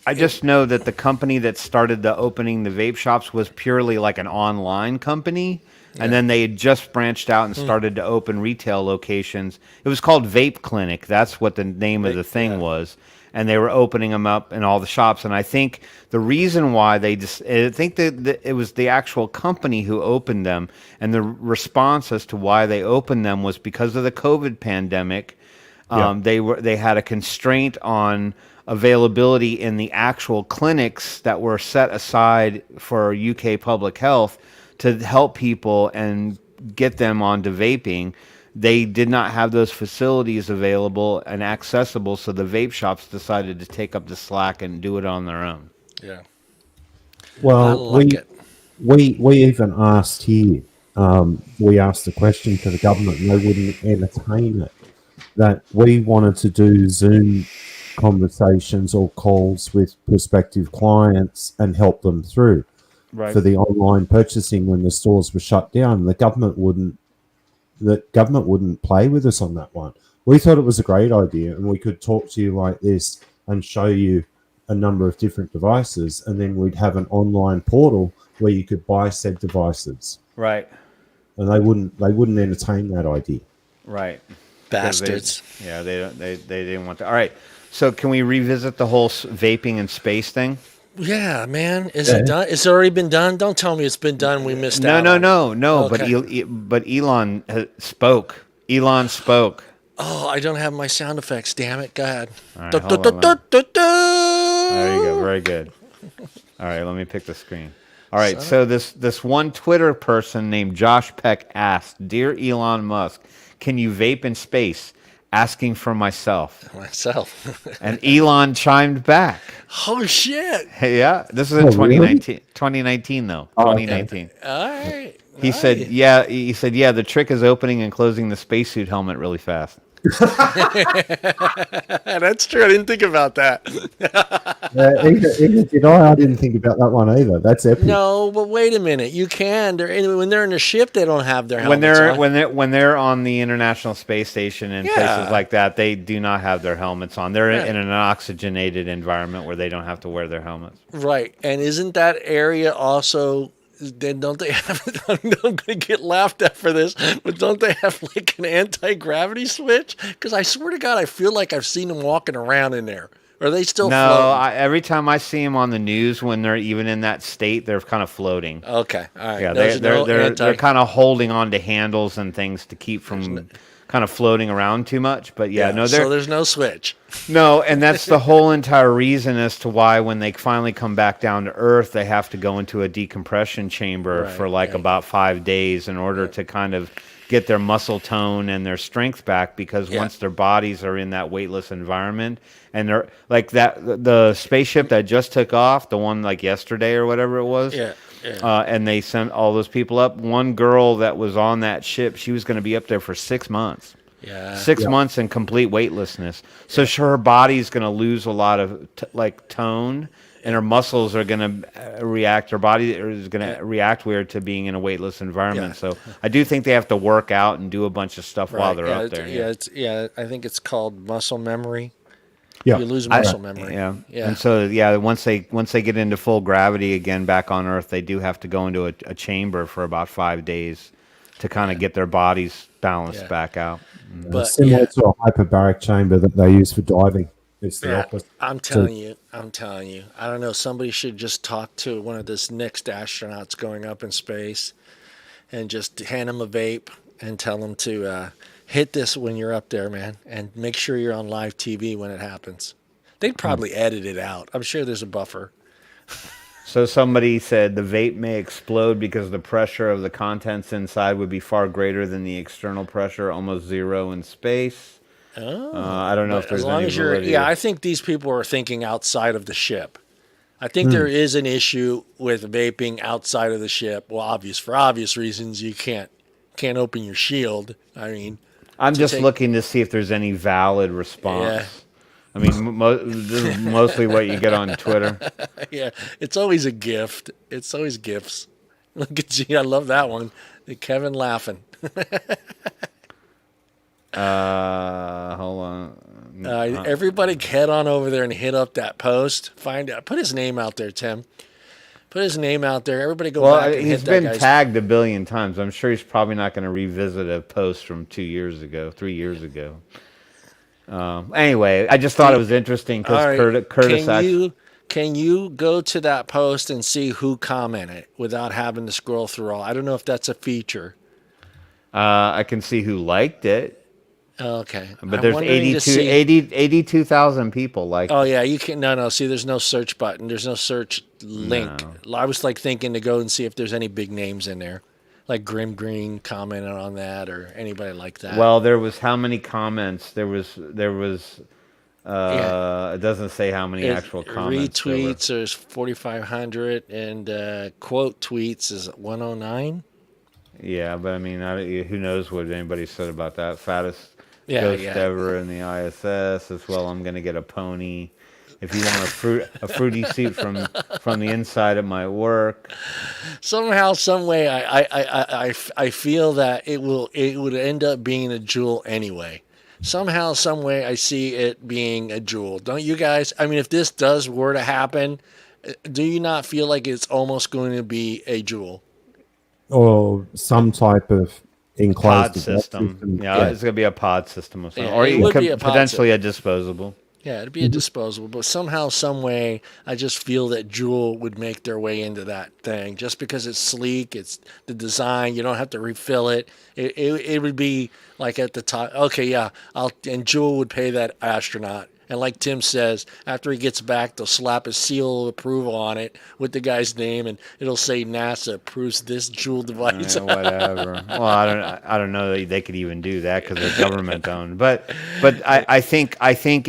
I just know that the company that started opening the vape shops was purely like an online company. And then they had just branched out and started to open retail locations. It was called Vape Clinic. That's what the name of the thing was. And they were opening them up in all the shops. And I think the reason why I think that it was the actual company who opened them. And the response as to why they opened them was because of the COVID pandemic. They had a constraint on availability in the actual clinics that were set aside for UK public health to help people and get them onto vaping. They did not have those facilities available and accessible, so the vape shops decided to take up the slack and do it on their own. Yeah. I Well, like it. we even asked here. We asked the question to the government, and they wouldn't entertain it. That we wanted to do Zoom conversations or calls with prospective clients and help them through for the online purchasing when the stores were shut down. The government wouldn't play with us on that one. We thought it was a great idea, and we could talk to you like this and show you a number of different devices, and then we'd have an online portal where you could buy said devices. Right. And they wouldn't entertain that idea. Right. Bastards. They didn't want to. All right. So can we revisit the whole vaping in space thing? Yeah, man. Is it done? It's already been done? Don't tell me it's been done. We missed out. No. Okay. But Elon spoke. Elon spoke. Oh, I don't have my sound effects. Damn it. Go ahead. All right, hold on, there you go. Very good. All right, let me pick the screen. All right, so this one Twitter person named Josh Peck asked, "Dear Elon Musk, can you vape in space?" Asking for myself. And Elon chimed back. Oh, shit. Yeah, this is in 2019. Really? 2019, though. 2019. Okay. All right. He said, yeah, the trick is opening and closing the spacesuit helmet really fast. That's true. I didn't think about that. Either did I didn't think about that one either. That's epic. No, but wait a minute. You can. When they're in a ship, they don't have their helmets on. When they're on the International Space Station and places like that, they do not have their helmets on. They're in an oxygenated environment where they don't have to wear their helmets. Right. And isn't that area also... Then don't they have? I'm going to get laughed at for this, but don't they have like an anti-gravity switch? Because I swear to God, I feel like I've seen them walking around in there. Are they still? No, every time I see them on the news, when they're even in that state, they're kind of floating. Okay, all right. Yeah, they're kind of holding on to handles and things to keep from kind of floating around too much. But so there's no switch. No, and that's the whole entire reason as to why when they finally come back down to Earth, they have to go into a decompression chamber for about 5 days in order to kind of get their muscle tone and their strength back, because once their bodies are in that weightless environment, and they're like the spaceship that just took off, the one like yesterday or whatever it was, and they sent all those people up. One girl that was on that ship, she was going to be up there for 6 months. 6 months in complete weightlessness. So her body's going to lose a lot of tone, and her muscles are going to react. Her body is going to react weird to being in a weightless environment. So I do think they have to work out and do a bunch of stuff while they're up there. I think it's called muscle memory. Yeah. You lose muscle memory. And so once they get into full gravity again back on Earth, they do have to go into a chamber for about 5 days to kind of get their bodies balanced back out. But similar to a hyperbaric chamber that they use for diving. It's the opposite. I'm telling you. I don't know. Somebody should just talk to one of this next astronauts going up in space and just hand them a vape and tell them to hit this when you're up there, man, and make sure you're on live TV when it happens. They'd probably edit it out. I'm sure there's a buffer. So somebody said the vape may explode because the pressure of the contents inside would be far greater than the external pressure, almost zero in space. I don't know if there's any validity. I think these people are thinking outside of the ship. I think there is an issue with vaping outside of the ship. Well, for obvious reasons, you can't open your shield. I mean, I'm just looking to see if there's any valid response. Yeah. I mean, this is mostly what you get on Twitter. Yeah, it's always a gift. It's always gifts. Look at you. I love that one. Kevin laughing. Hold on. Everybody head on over there and hit up that post. Find out. Put his name out there, Tim. Put his name out there. Everybody go back and hit that guy's... He's been tagged a billion times. I'm sure he's probably not going to revisit a post from 3 years ago. Anyway, I just thought it was interesting because Curtis... Can you go to that post and see who commented without having to scroll through all? I don't know if that's a feature. I can see who liked it. Okay. But I'm there's wondering to 82 see- 82,000 people like. Oh yeah, you can no. See, there's no search button. There's no search link. I was like thinking to go and see if there's any big names in there, like Grim Green commented on that or anybody like that. Well, there was how many comments? There was. Yeah. It doesn't say how many actual comments. Retweets there's 4,500 and quote tweets is 109. Yeah, but I mean, who knows what anybody said about that? Fattest Yeah, ghost yeah. ever in the ISS as well. I'm gonna get a pony. If you want a fruity suit from the inside, it might work. Somehow, some way, I feel that it would end up being a jewel anyway. Somehow, some way, I see it being a jewel. Don't you guys? I mean, if this were to happen, do you not feel like it's almost going to be a jewel? Or some type of enclosed Pod system. Yeah, Yeah. it's gonna be a pod system or something, Yeah, or it you would could be a pod potentially a disposable. Yeah, it'd be a disposable, but somehow, some way, I just feel that Jewel would make their way into that thing. Just because it's sleek, it's the design. You don't have to refill it. It would be like at the top. Okay, yeah, and Jewel would pay that astronaut. And like Tim says, after he gets back, they'll slap a seal of approval on it with the guy's name, and it'll say NASA approves this Jewel device. Yeah, whatever. Well, I don't know that they could even do that because they're government owned. But I think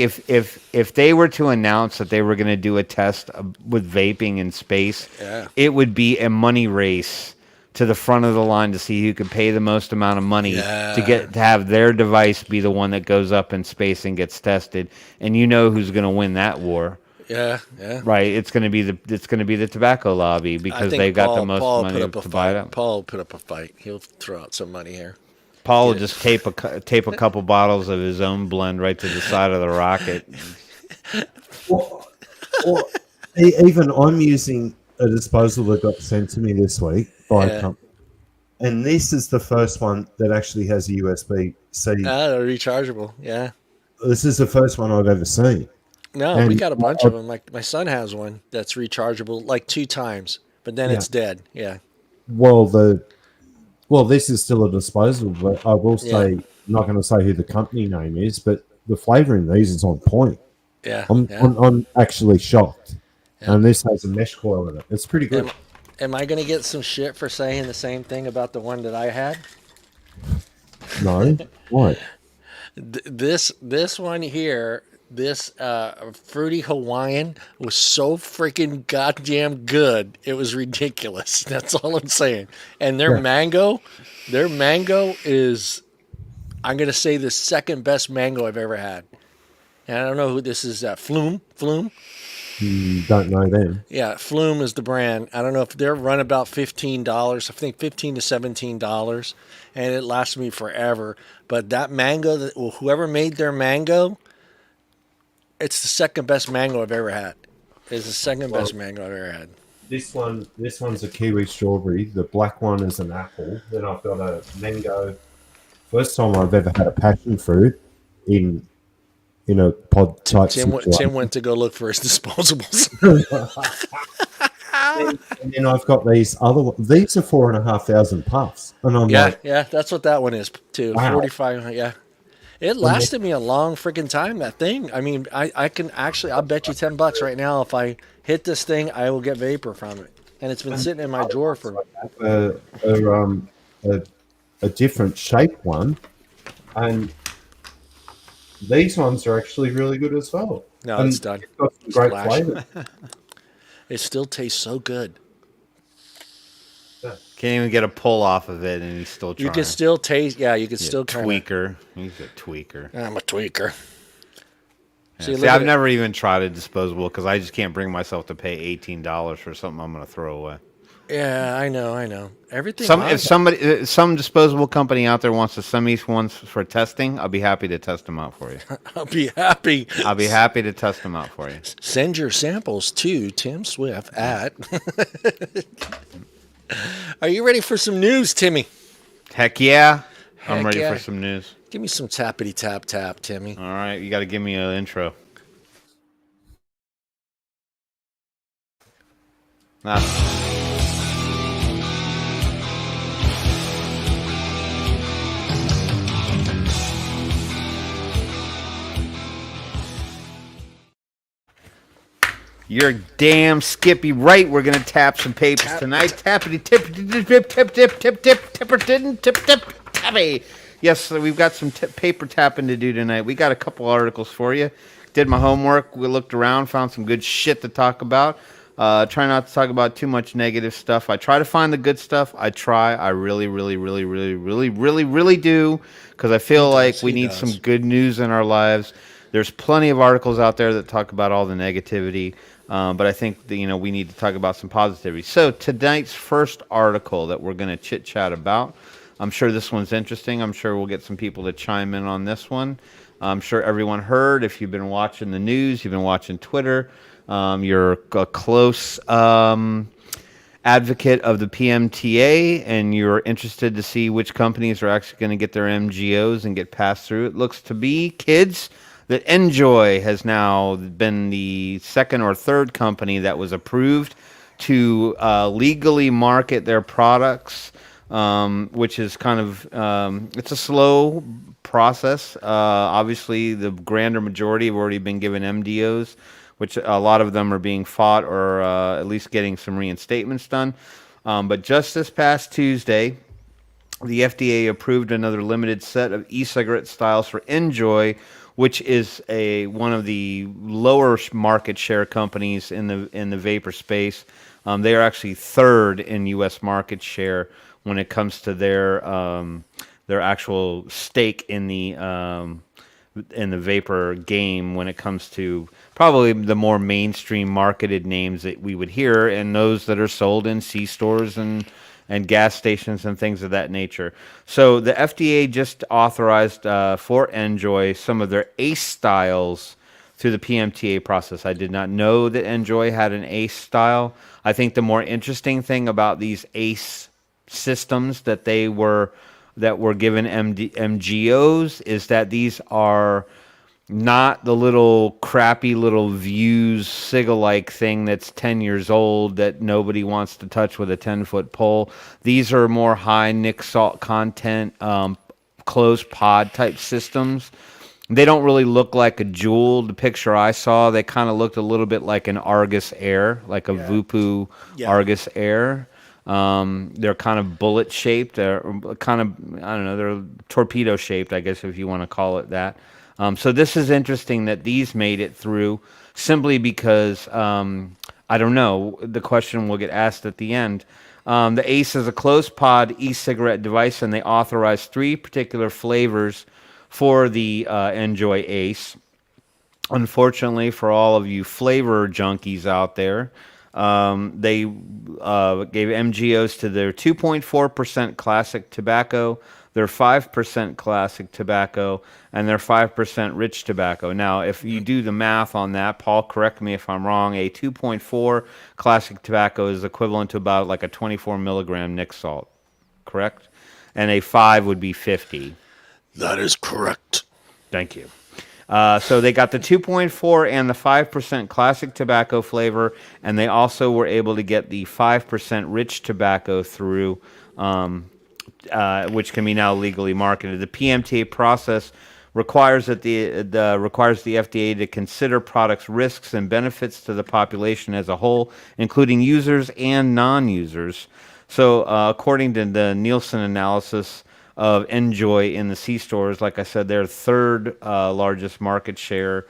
if they were to announce that they were going to do a test with vaping in space, it would be a money race to the front of the line to see who could pay the most amount of money to have their device be the one that goes up in space and gets tested. And you know who's going to win that war. Yeah. Right, it's going to be the tobacco lobby because they've got the most money to buy it up. Paul will put up a fight. He'll throw out some money here. Paul will just tape a couple bottles of his own blend right to the side of the rocket. Or even I'm using a disposable that got sent to me this week by a company. And this is the first one that actually has a USB-C. They're rechargeable, yeah. This is the first one I've ever seen. No, we got a bunch of them. My son has one that's rechargeable like 2 times, but then it's dead. Yeah. Well, this is still a disposable, but I will say, I'm not going to say who the company name is, but the flavor in these is on point. Yeah. I'm actually shocked. Yeah. And this has a mesh coil in it. It's pretty good. Am I going to get some shit for saying the same thing about the one that I had? No. What? This one here, this fruity Hawaiian was so freaking goddamn good. It was ridiculous. That's all I'm saying. And their mango is, I'm going to say, the second best mango I've ever had. And I don't know who this is. Flume? Don't know them. Yeah, Flume is the brand. I don't know if they're run about $15. I think $15 to $17, and it lasts me forever. But that mango, whoever made their mango, it's the second best mango I've ever had. It's the second best mango I've ever had. This one's a kiwi strawberry. The black one is an apple. Then I've got a mango. First time I've ever had a passion fruit in a pod type situation. Tim went to go look for his disposables. and then I've got these other ones. These are 4,500 puffs. And I'm like, that's what that one is too. Wow. 45, yeah. It lasted me a long freaking time, that thing. I mean, I can actually, I'll bet you $10 right now if I hit this thing, I will get vapor from it. And it's been sitting in my drawer for a different shape one. And these ones are actually really good as well. No, it's done. It's got some great flavor. It still tastes so good. Can't even get a pull off of it, and he's still trying. You can still taste. Yeah, you can still tweaker. He's a tweaker. I'm a tweaker. Yeah. See, I've never even tried a disposable because I just can't bring myself to pay $18 for something I'm going to throw away. Yeah, I know. Everything. If some disposable company out there wants to send me ones for testing, I'll be happy to test them out for you. I'll be happy to test them out for you. Send your samples to Tim Swift at. Are you ready for some news, Timmy? Heck yeah. I'm ready for some news. Give me some tappity tap, Timmy. All right, you got to give me an intro. You're damn Skippy right. We're gonna tap some papers tonight. Tappity tip tip tip tip tip tip tipper didn't tip tip tappy. Yes, so we've got some paper tapping to do tonight. We got a couple articles for you. Did my homework. We looked around, found some good shit to talk about. Try not to talk about too much negative stuff. I try to find the good stuff. I try. I really do, because I feel like we need some good news in our lives. There's plenty of articles out there that talk about all the negativity, but I think that, we need to talk about some positivity. So tonight's first article that we're going to chit chat about, I'm sure this one's interesting. I'm sure we'll get some people to chime in on this one. I'm sure everyone heard. If you've been watching the news, you've been watching Twitter, you're a close advocate of the PMTA, and you're interested to see which companies are actually going to get their MGOs and get passed through. It looks to be, kids, that Enjoy has now been the second or third company that was approved to legally market their products, which is kind of, it's a slow process. Obviously, the grander majority have already been given MDOs, which a lot of them are being fought or at least getting some reinstatements done. But just this past Tuesday, the FDA approved another limited set of e-cigarette styles for Enjoy, which is one of the lower market share companies in the vapor space. They are actually third in U.S. market share when it comes to their actual stake in the vapor game. When it comes to probably the more mainstream marketed names that we would hear, and those that are sold in C-stores and gas stations and things of that nature. So the FDA just authorized for Enjoy some of their ACE styles through the PMTA process. I did not know that Enjoy had an ACE style. I think the more interesting thing about these ACE systems that were given MGOs is that these are not the little crappy little Views Sig-alike thing that's 10 years old that nobody wants to touch with a 10-foot pole. These are more high nic salt content, closed pod type systems. They don't really look like a Juul. The picture I saw, they kind of looked a little bit like an Argus Air, like a Vupu Argus Air. They're kind of bullet shaped. They're kind of, I don't know, they're torpedo shaped, I guess, if you want to call it that. So this is interesting that these made it through simply because, I don't know, the question will get asked at the end. The ACE is a closed pod e-cigarette device, and they authorize 3 particular flavors for the Enjoy ACE. Unfortunately, for all of you flavor junkies out there, they gave MGOs to their 2.4% classic tobacco, their 5% classic tobacco, and their 5% rich tobacco. Now, if you do the math on that, Paul, correct me if I'm wrong, a 2.4 classic tobacco is equivalent to about like a 24 milligram nic salt, correct? And a 5 would be 50. That is correct. Thank you. So they got the 2.4 and the 5% classic tobacco flavor, and they also were able to get the 5% rich tobacco through, which can be now legally marketed. The PMTA process requires that requires the FDA to consider products' risks and benefits to the population as a whole, including users and non-users. So, according to the Nielsen analysis of Enjoy in the C-stores, like I said, they're third largest market share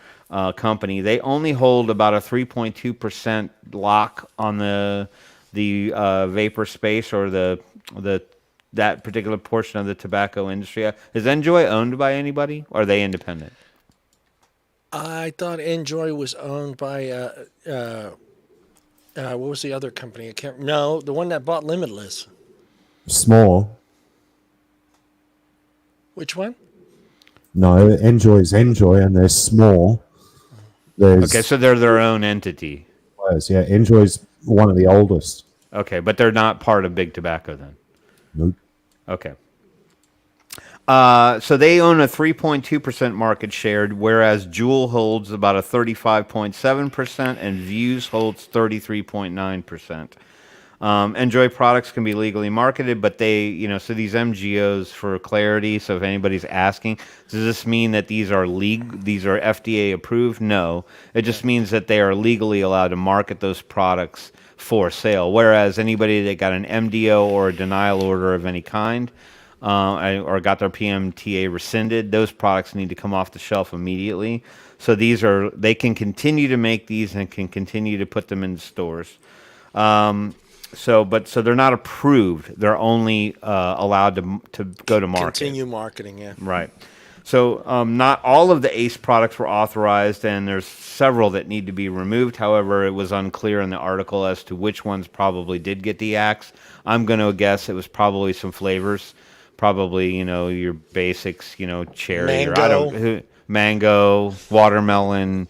company. They only hold about a 3.2% lock on the vapor space, or that particular portion of the tobacco industry. Is Enjoy owned by anybody, or are they independent? I thought Enjoy was owned by what was the other company? No, the one that bought Limitless. Small. Which one? No, Enjoy's Enjoy, and they're small. Okay, so they're their own entity. Yeah, Enjoy's one of the oldest. Okay, but they're not part of Big Tobacco then? Nope. Okay. So they own a 3.2% market share, whereas Juul holds about a 35.7% and Views holds 33.9%. Enjoy products can be legally marketed, but so these MGOs, for clarity, so if anybody's asking, does this mean that these are FDA approved? No. It just means that they are legally allowed to market those products for sale. Whereas anybody that got an MDO or a denial order of any kind, or got their PMTA rescinded, those products need to come off the shelf immediately. So they can continue to make these and can continue to put them in stores. So they're not approved. They're only allowed to go to market. Continue marketing, yeah. Right. So not all of the ACE products were authorized, and there's several that need to be removed. However, it was unclear in the article as to which ones probably did get the axe. I'm going to guess it was probably some flavors. Probably, your basics, cherry or mango, watermelon,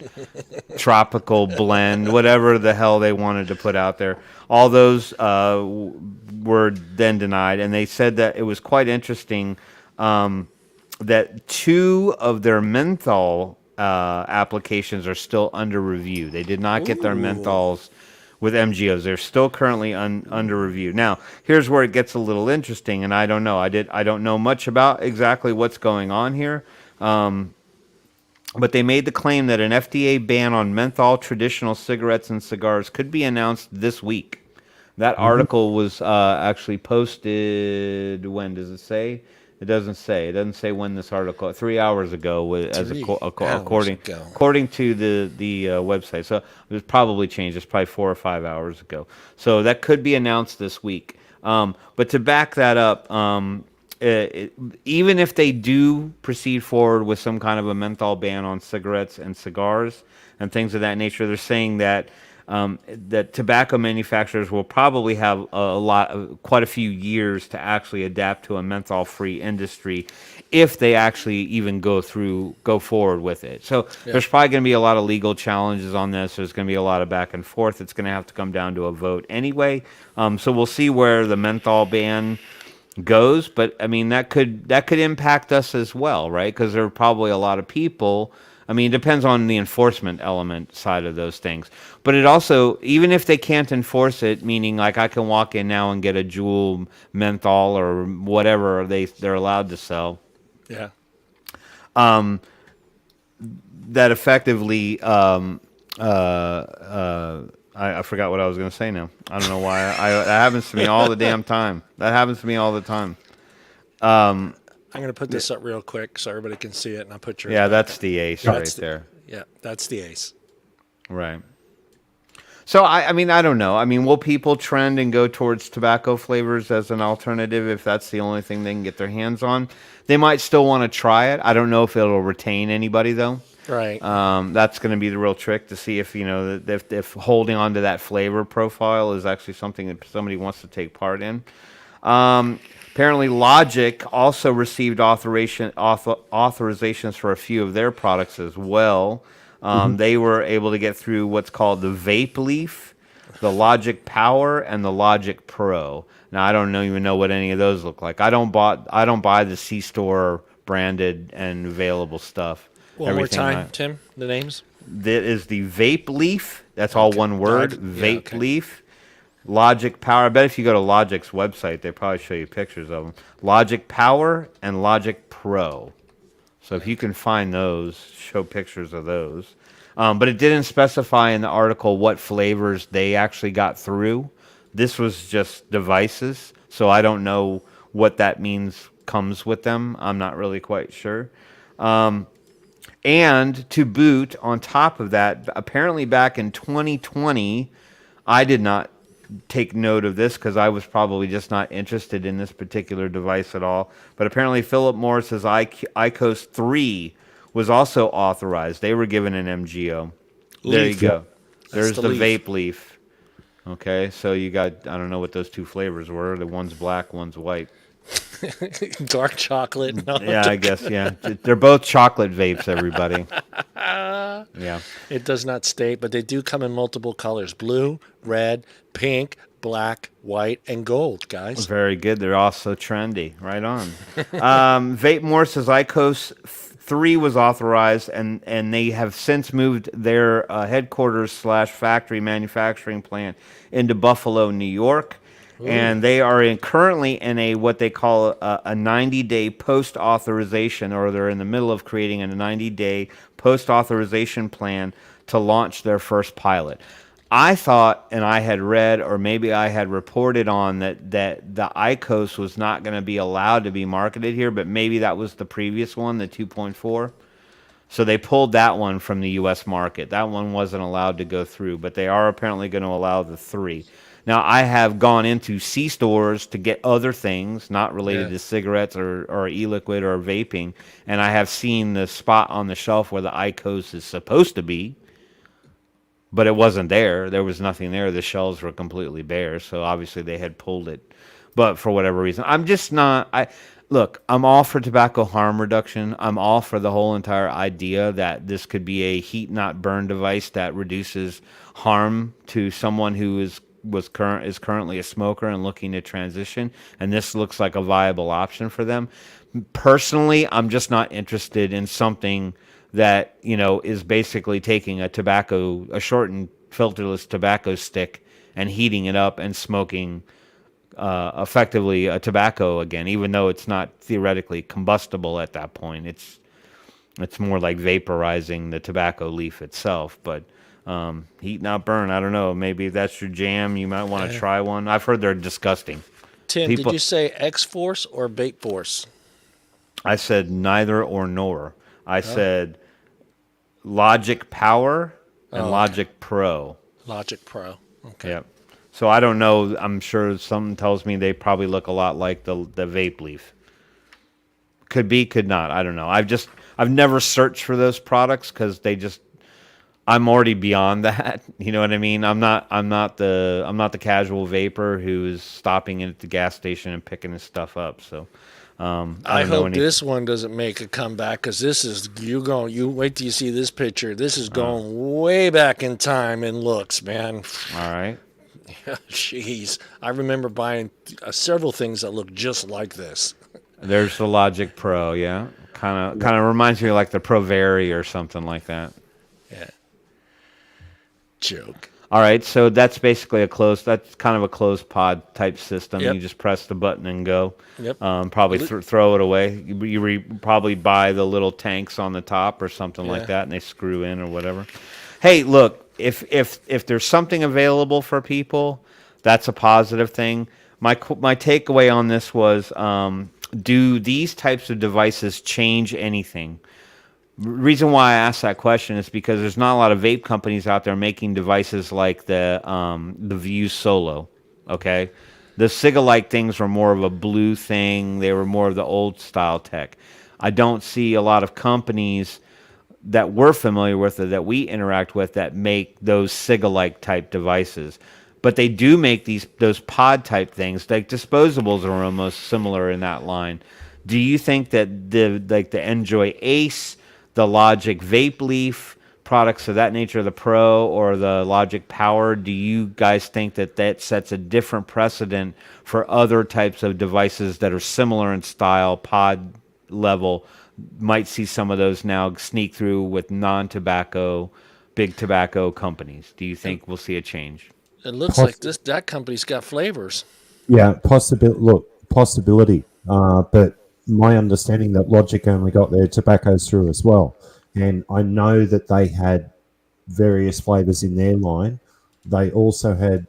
tropical blend, whatever the hell they wanted to put out there. All those were then denied, and they said that it was quite interesting that 2 of their menthol applications are still under review. They did not get their menthols with MGOs. They're still currently under review. Now, here's where it gets a little interesting, and I don't know. I don't know much about exactly what's going on here. But they made the claim that an FDA ban on menthol traditional cigarettes and cigars could be announced this week. That article was actually posted, when does it say? It doesn't say. It doesn't say when this article. 3 hours ago, according to the website. So it was probably changed. It's probably 4 or 5 hours ago. So that could be announced this week. But to back that up, even if they do proceed forward with some kind of a menthol ban on cigarettes and cigars and things of that nature, they're saying that that tobacco manufacturers will probably have quite a few years to actually adapt to a menthol-free industry if they actually even go forward with it. So there's probably going to be a lot of legal challenges on this. There's going to be a lot of back and forth. It's going to have to come down to a vote anyway. So we'll see where the menthol ban goes, but I mean that could impact us as well, right? Because there are probably a lot of people. I mean, it depends on the enforcement element side of those things. But it also, even if they can't enforce it, meaning like I can walk in now and get a Juul menthol or whatever they're allowed to sell. Yeah. That effectively, I forgot what I was going to say now. I don't know why. That happens to me all the damn time. That happens to me all the time. I'm going to put this up real quick so everybody can see it, and I'll put yours Yeah, back that's up. the ace right there. Yeah, that's the ace. Right. So, I mean, I don't know. I mean, will people trend and go towards tobacco flavors as an alternative if that's the only thing they can get their hands on? They might still want to try it. I don't know if it'll retain anybody, though. Right. That's going to be the real trick to see if, if holding on to that flavor profile is actually something that somebody wants to take part in. Apparently, Logic also received authorizations for a few of their products as well. They were able to get through what's called the Vape Leaf, the Logic Power, and the Logic Pro. Now, I don't even know what any of those look like. I don't buy the C-store branded and available stuff. One more time, Tim, the names? That is the Vape Leaf. That's all one word. Vape Leaf. Logic Power. I bet if you go to Logic's website, they probably show you pictures of them. Logic Power and Logic Pro. So if you can find those, show pictures of those. But it didn't specify in the article what flavors they actually got through. This was just devices, so I don't know what that means comes with them. I'm not really quite sure. And to boot, on top of that, apparently back in 2020, I did not take note of this because I was probably just not interested in this particular device at all. But apparently Philip Morris's IQOS 3 was also authorized. They were given an MGO. There you go. There's the Vape Leaf. Okay, so you got, I don't know what those two flavors were. The one's black, one's white. Dark chocolate. No, yeah, I guess, yeah. They're both chocolate vapes, everybody. Yeah. It does not state, but they do come in multiple colors. Blue, red, pink, black, white, and gold, guys. Very good. They're also trendy. Right on. Vape Morris's IQOS 3 was authorized, and they have since moved their headquarters / factory manufacturing plant into Buffalo, New York. And they are currently in a what they call a 90-day post-authorization, or they're in the middle of creating a 90-day post-authorization plan to launch their first pilot. I thought, and I had read, or maybe I had reported on, that the IQOS was not going to be allowed to be marketed here, but maybe that was the previous one, the 2.4. So they pulled that one from the U.S. market. That one wasn't allowed to go through, but they are apparently going to allow the 3. Now, I have gone into C-stores to get other things not related to cigarettes or e-liquid or vaping, and I have seen the spot on the shelf where the IQOS is supposed to be, but it wasn't there. There was nothing there. The shelves were completely bare, so obviously they had pulled it. But for whatever reason, I'm just not... Look, I'm all for tobacco harm reduction. I'm all for the whole entire idea that this could be a heat not burn device that reduces harm to someone who is currently a smoker and looking to transition, and this looks like a viable option for them. Personally, I'm just not interested in something that, you know, is basically taking a shortened filterless tobacco stick and heating it up and smoking effectively a tobacco again, even though it's not theoretically combustible at that point. It's more like vaporizing the tobacco leaf itself, but heat not burn. I don't know. Maybe if that's your jam, you might want to try one. I've heard they're disgusting. Tim, did you say X-Force or Vape Force? I said neither or nor. I said Logic Power and Logic Pro. Logic Pro. Okay. Yep. So I don't know. I'm sure something tells me they probably look a lot like the vape leaf. Could be, could not. I don't know. I've never searched for those products because I'm already beyond that. You know what I mean? I'm not the casual vapor who's stopping in at the gas station and picking his stuff up. So I hope this one doesn't make a comeback, because this is you wait till you see this picture. This is going way back in time in looks, man. All right. Jeez, I remember buying several things that look just like this. There's the Logic Pro, yeah. Kind of reminds me of like the Pro Vari or something like that. Yeah. Joke. All right, so that's basically that's kind of a closed pod type system. Yep. You just press the button and go. Yep. Probably throw it away. You probably buy the little tanks on the top or something like that, and they screw in or whatever. Hey, look, if there's something available for people, that's a positive thing. My takeaway on this was, do these types of devices change anything? Reason why I asked that question is because there's not a lot of vape companies out there making devices like the View Solo. Okay, the Cigalite things were more of a blue thing. They were more of the old style tech. I don't see a lot of companies that we're familiar with or that we interact with that make those Cigalite type devices. But they do make those pod type things. Like disposables are almost similar in that line. Do you think that the Enjoy Ace, the Logic Vape Leaf, products of that nature, the Pro or the Logic Power, do you guys think that sets a different precedent for other types of devices that are similar in style, pod level? Might see some of those now sneak through with non-tobacco, big tobacco companies. Do you think we'll see a change? It looks like that company's got flavors. Yeah, possibility. But my understanding that Logic only got their tobaccos through as well. And I know that they had various flavors in their line. They also had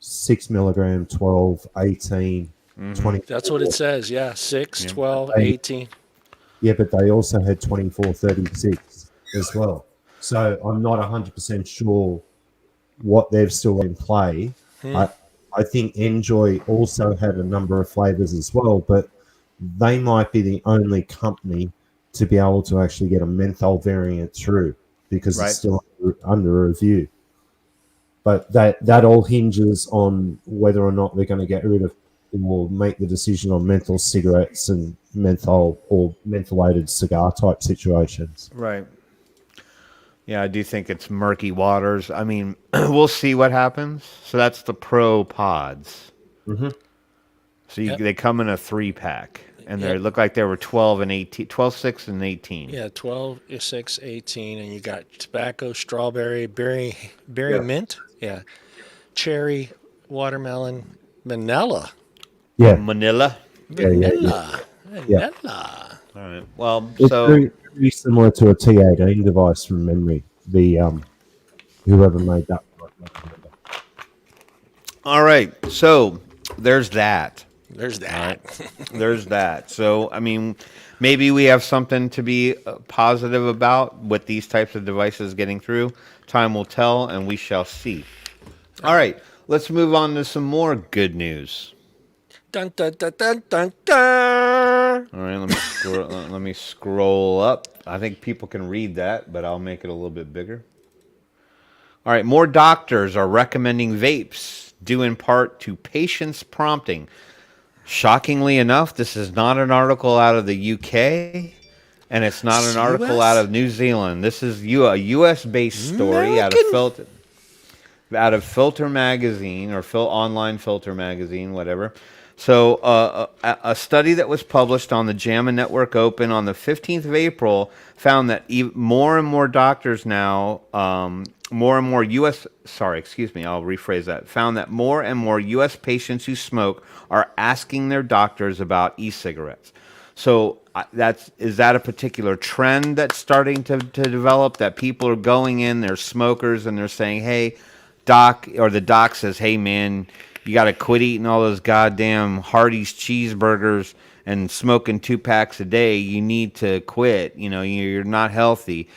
6 milligram, 12, 18, 20. That's what it says, yeah. 6, 12, 18. Yeah, but they also had 24, 36 as well. So I'm not 100% sure what they've still in play. I think Enjoy also had a number of flavors as well, but they might be the only company to be able to actually get a menthol variant through because it's still under review. But that all hinges on whether or not they're going to get rid of or make the decision on menthol cigarettes and menthol or mentholated cigar type situations. Right. Yeah, I do think it's murky waters. I mean, we'll see what happens. So that's the Pro Pods. Mm-hmm. So they come in a 3-pack. and they look like they were 12 and 18, 12, 6, and 18. Yeah, 12, 6, 18, and you got tobacco, strawberry, berry mint. Yeah, cherry, watermelon, vanilla. Yeah, Manila. yeah, yeah, Vanilla. yeah. Vanilla. All right. Well, It's so very similar to a T18 device from memory. The whoever made that. all right. So there's that. There's that. There's that. So, I mean, maybe we have something to be positive about with these types of devices getting through. Time will tell, and we shall see. All right, let's move on to some more good news. Dun, dun, dun, dun, dun, dun. All right, let me scroll up. I think people can read that, but I'll make it a little bit bigger. All right, more doctors are recommending vapes due in part to patients' prompting. Shockingly enough, this is not an article out of the UK, and it's not an article out of New Zealand. This is a U.S.-based story out of Filter Magazine or Online Filter Magazine, whatever. So a study that was published on the JAMA Network Open on the 15th of April found that more and more doctors now, more and more U.S. Sorry, excuse me, I'll rephrase that. Found that more and more U.S. patients who smoke are asking their doctors about e-cigarettes. So is that a particular trend that's starting to develop, that people are going in, they're smokers, and they're saying, hey, doc, or the doc says, hey, man, you got to quit eating all those goddamn Hardee's cheeseburgers and smoking 2 packs a day. You need to quit. You know, you're not healthy.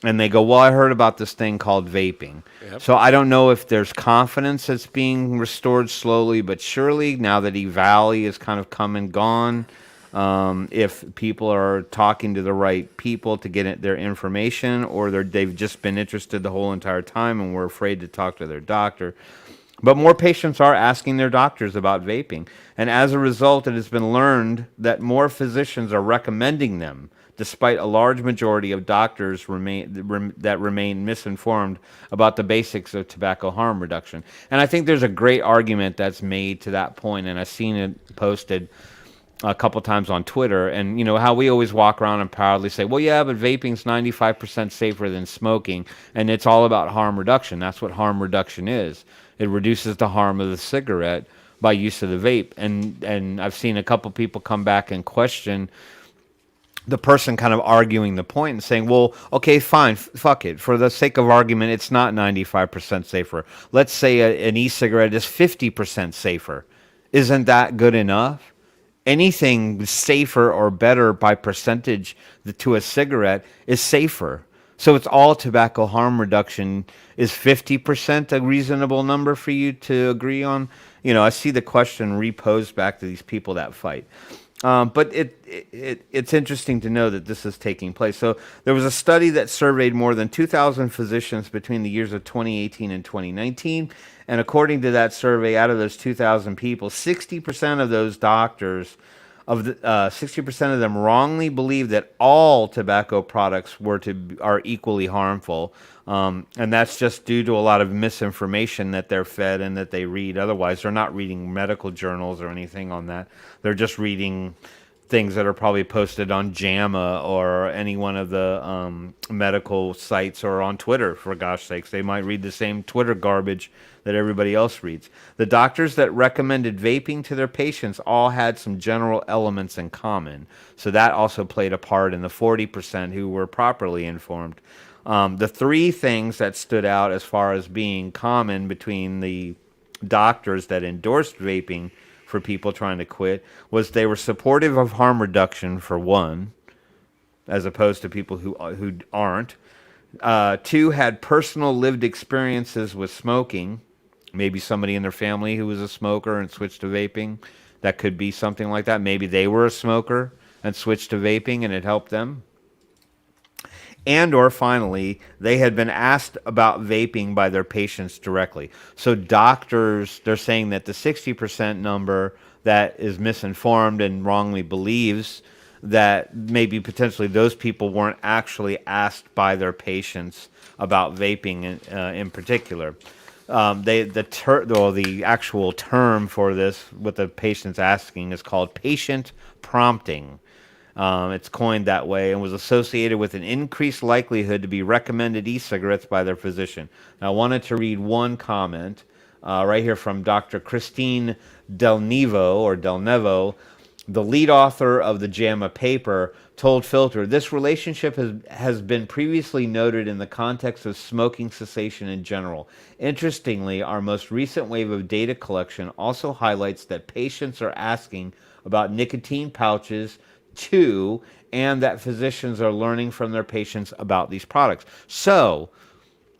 And they go, well, I heard about this thing called vaping. Yep. So I don't know if there's confidence that's being restored slowly but surely now that E-Valley is kind of come and gone. If people are talking to the right people to get their information, or they've just been interested the whole entire time and were afraid to talk to their doctor. But more patients are asking their doctors about vaping. And as a result, it has been learned that more physicians are recommending them, despite a large majority of doctors that remain misinformed about the basics of tobacco harm reduction. And I think there's a great argument that's made to that point, and I've seen it posted a couple times on Twitter. And you know how we always walk around and proudly say, well, yeah, but vaping's 95% safer than smoking, and it's all about harm reduction. That's what harm reduction is. It reduces the harm of the cigarette by use of the vape. And I've seen a couple people come back and question the person kind of arguing the point and saying, well, okay, fine, fuck it. For the sake of argument, it's not 95% safer. Let's say an e-cigarette is 50% safer. Isn't that good enough? Anything safer or better by percentage to a cigarette is safer. So it's all tobacco harm reduction. Is 50% a reasonable number for you to agree on? You know, I see the question reposed back to these people that fight. But it's interesting to know that this is taking place. So there was a study that surveyed more than 2,000 physicians between the years of 2018 and 2019. And according to that survey, out of those 2,000 people, 60% of those doctors, 60% of them wrongly believe that all tobacco products are equally harmful. And that's just due to a lot of misinformation that they're fed and that they read. Otherwise, they're not reading medical journals or anything on that. They're just reading things that are probably posted on JAMA or any one of the medical sites, or on Twitter, for gosh sakes. They might read the same Twitter garbage that everybody else reads. The doctors that recommended vaping to their patients all had some general elements in common. So that also played a part in the 40% who were properly informed. The 3 things that stood out as far as being common between the doctors that endorsed vaping for people trying to quit was they were supportive of harm reduction, for one, as opposed to people who aren't. 2, had personal lived experiences with smoking. Maybe somebody in their family who was a smoker and switched to vaping. That could be something like that. Maybe they were a smoker and switched to vaping and it helped them. And or finally, they had been asked about vaping by their patients directly. So doctors, they're saying that the 60% number that is misinformed and wrongly believes that maybe potentially those people weren't actually asked by their patients about vaping in particular. the actual term for this, what the patient's asking, is called patient prompting. It's coined that way and was associated with an increased likelihood to be recommended e-cigarettes by their physician. Now, I wanted to read one comment right here from Dr. Christine Del Nevo, the lead author of the JAMA paper, told Filter, this relationship has been previously noted in the context of smoking cessation in general. Interestingly, our most recent wave of data collection also highlights that patients are asking about nicotine pouches too, and that physicians are learning from their patients about these products. So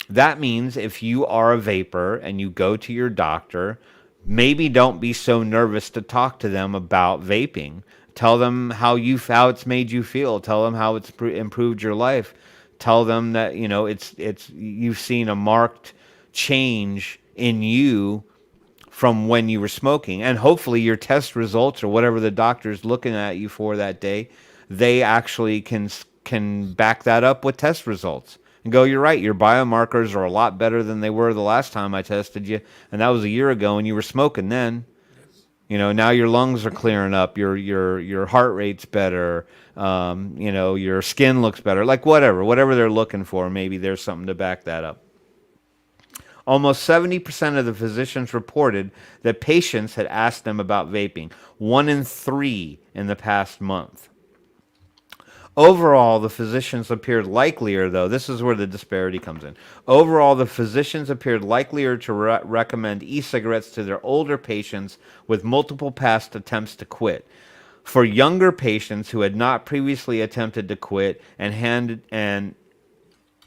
that means if you are a vapor and you go to your doctor, maybe don't be so nervous to talk to them about vaping. Tell them how it's made you feel. Tell them how it's improved your life. Tell them that you've seen a marked change in you from when you were smoking, and hopefully your test results or whatever the doctor's looking at you for that day, they actually can back that up with test results and go, you're right, your biomarkers are a lot better than they were the last time I tested you, and that was a year ago, and you were smoking then. Now your lungs are clearing up, your heart rate's better, your skin looks better, like whatever they're looking for, maybe there's something to back that up. Almost 70% of the physicians reported that patients had asked them about vaping, 1 in 3 in the past month. Overall, the physicians appeared likelier, though, this is where the disparity comes in. Overall, the physicians appeared likelier to recommend e-cigarettes to their older patients with multiple past attempts to quit. For younger patients who had not previously attempted to quit and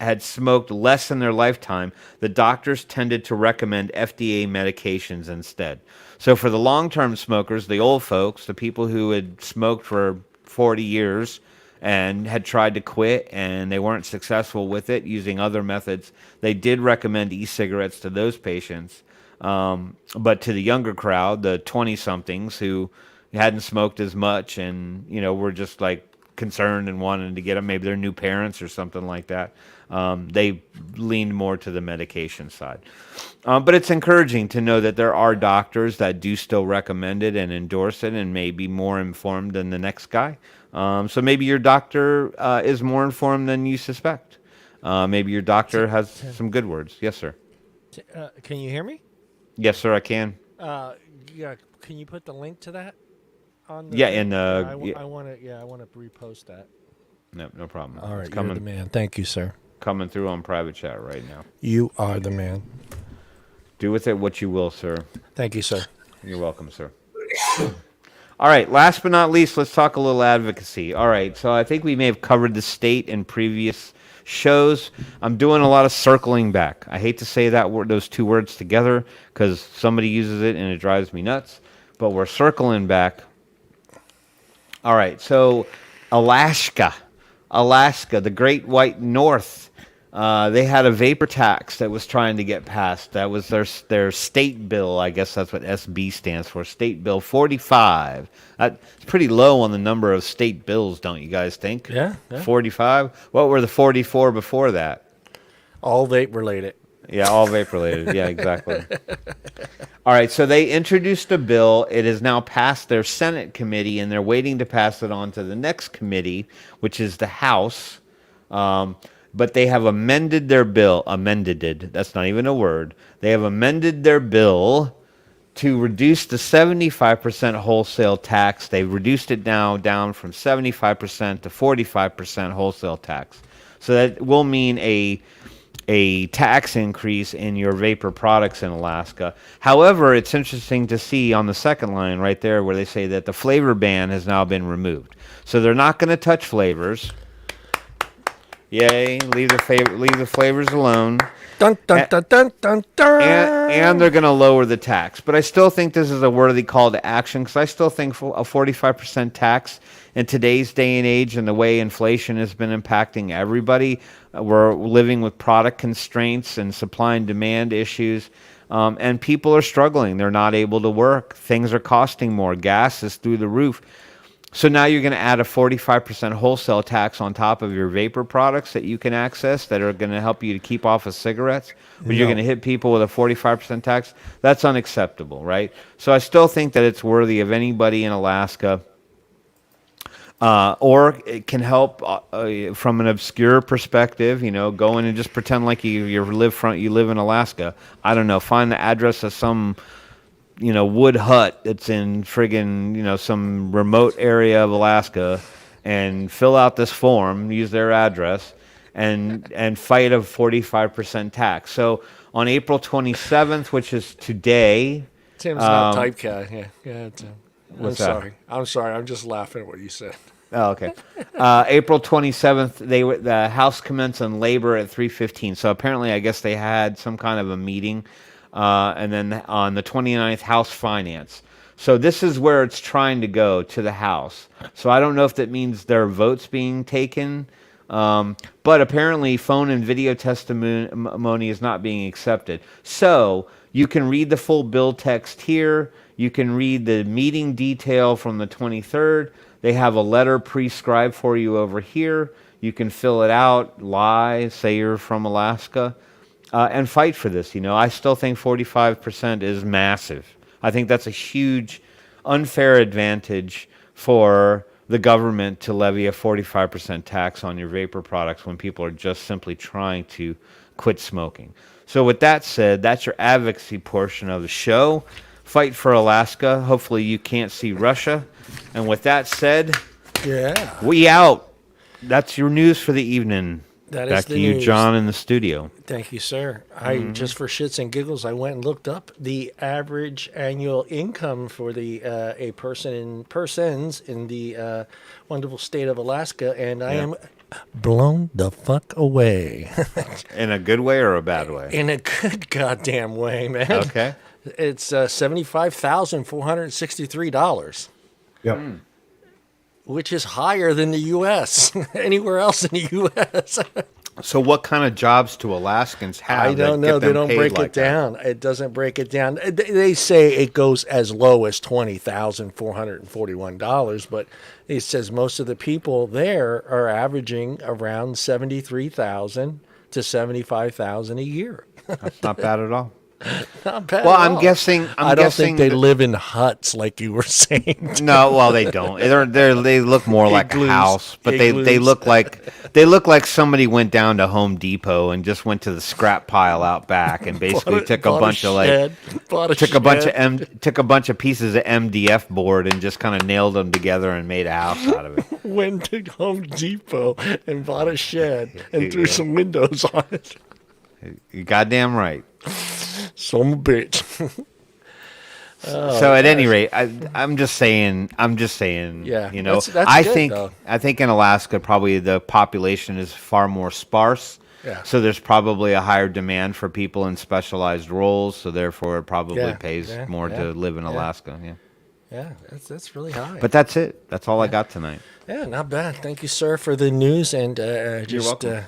had smoked less in their lifetime, the doctors tended to recommend FDA medications instead. So for the long-term smokers, the old folks, the people who had smoked for 40 years and had tried to quit and they weren't successful with it using other methods, they did recommend e-cigarettes to those patients. But to the younger crowd, the 20-somethings who hadn't smoked as much and, were just like concerned and wanted to get them, maybe they're new parents or something like that, they leaned more to the medication side. But it's encouraging to know that there are doctors that do still recommend it and endorse it and may be more informed than the next guy. So maybe your doctor is more informed than you suspect. Maybe your doctor has some good words. Yes, sir. Can you hear me? Yes, sir, I can. Yeah. Can you put the link to that on the? Yeah, I want to repost that. No problem. All right, it's coming, you're the man. Thank you, sir. Coming through on private chat right now. You are the man. Do with it what you will, sir. Thank you, sir. You're welcome, sir. All right, last but not least, let's talk a little advocacy. All right, so I think we may have covered the state in previous shows. I'm doing a lot of circling back. I hate to say those two words together because somebody uses it and it drives me nuts, but we're circling back. All right, so Alaska, the Great White North, they had a vapor tax that was trying to get passed. That was their state bill. I guess that's what SB stands for, State Bill 45. It's pretty low on the number of state bills, don't you guys think? Yeah. 45? What were the 44 before that? All vape related. Yeah, all vape related. Yeah, exactly. All right, so they introduced a bill. It has now passed their Senate committee, and they're waiting to pass it on to the next committee, which is the House. But they have amended their bill. That's not even a word. They have amended their bill to reduce the 75% wholesale tax. They've reduced it now down from 75% to 45% wholesale tax. So that will mean a tax increase in your vapor products in Alaska. However, it's interesting to see on the second line right there where they say that the flavor ban has now been removed. So they're not going to touch flavors. Yay, leave the flavors alone. Dun, dun, dun, dun, dun, dun. And they're going to lower the tax. But I still think this is a worthy call to action because I still think a 45% tax in today's day and age and the way inflation has been impacting everybody, we're living with product constraints and supply and demand issues, and people are struggling. They're not able to work. Things are costing more. Gas is through the roof. So now you're going to add a 45% wholesale tax on top of your vapor products that you can access that are going to help you to keep off of cigarettes, but you're No. going to hit people with a 45% tax. That's unacceptable, right? So I still think that it's worthy of anybody in Alaska, or it can help from an obscure perspective. Go in and just pretend like you live in Alaska. I don't know. Find the address of some wood hut that's in friggin', some remote area of Alaska, and fill out this form, use their address, and fight a 45% tax. So on April 27th, which is today. Tim's not typecast. Yeah. Tim. What's that? I'm sorry. I'm just laughing at what you said. Oh, okay. April 27th, the House commenced on labor at 3:15. So apparently, I guess they had some kind of a meeting. And then on the 29th, House Finance. So this is where it's trying to go, to the House. So I don't know if that means there are votes being taken. But apparently phone and video testimony is not being accepted. So you can read the full bill text here. You can read the meeting detail from the 23rd. They have a letter prescribed for you over here. You can fill it out, lie, say you're from Alaska. And fight for this. I still think 45% is massive. I think that's a huge unfair advantage for the government to levy a 45% tax on your vapor products when people are just simply trying to quit smoking. So with that said, that's your advocacy portion of the show. Fight for Alaska. Hopefully you can't see Russia. And with that said, we out. That's your news for the evening. That Back is the to you, news. John, in the studio. Thank you, sir. I just for shits and giggles, I went and looked up the average annual income for a persons in the wonderful state of Alaska, and I am blown the fuck away. In a good way or a bad way? In a good goddamn way, man. Okay. It's $75,463. Yep. Which is higher than the U.S. Anywhere else in the U.S. So what kind of jobs do Alaskans have? I don't know. They don't break it down. It doesn't break it down. They say it goes as low as $20,441, but it says most of the people there are averaging around $73,000 to $75,000 a year. That's not bad at all. Not bad. Well, at I'm all. guessing. I don't think they live in huts like you were saying. No, well, they don't. They look more like a Igloos. house, but they look like somebody went down to Home Depot and just went to the scrap pile out back and basically took a bunch of pieces of MDF board and just kind of nailed them together and made a house out of it. Went to Home Depot and bought a shed and threw some windows on it. You're goddamn right. Some bitch. So at any rate, I'm just saying. Yeah, That's good, though. I think in Alaska probably the population is far more sparse. Yeah. So there's probably a higher demand for people in specialized roles. So therefore, it probably pays more to live in Alaska. Yeah. Yeah, that's really high. But that's it. That's all I got tonight. Yeah, not bad. Thank you, sir, for the news and You're welcome.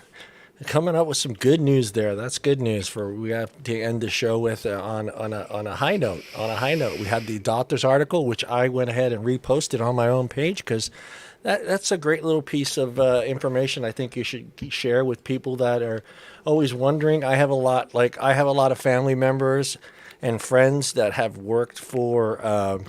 Coming up with some good news there. That's good news. We have to end the show with on a high note. On a high note, we had the doctor's article, which I went ahead and reposted on my own page because that's a great little piece of information. I think you should share with people that are always wondering. I have a lot of family members and friends that have worked for.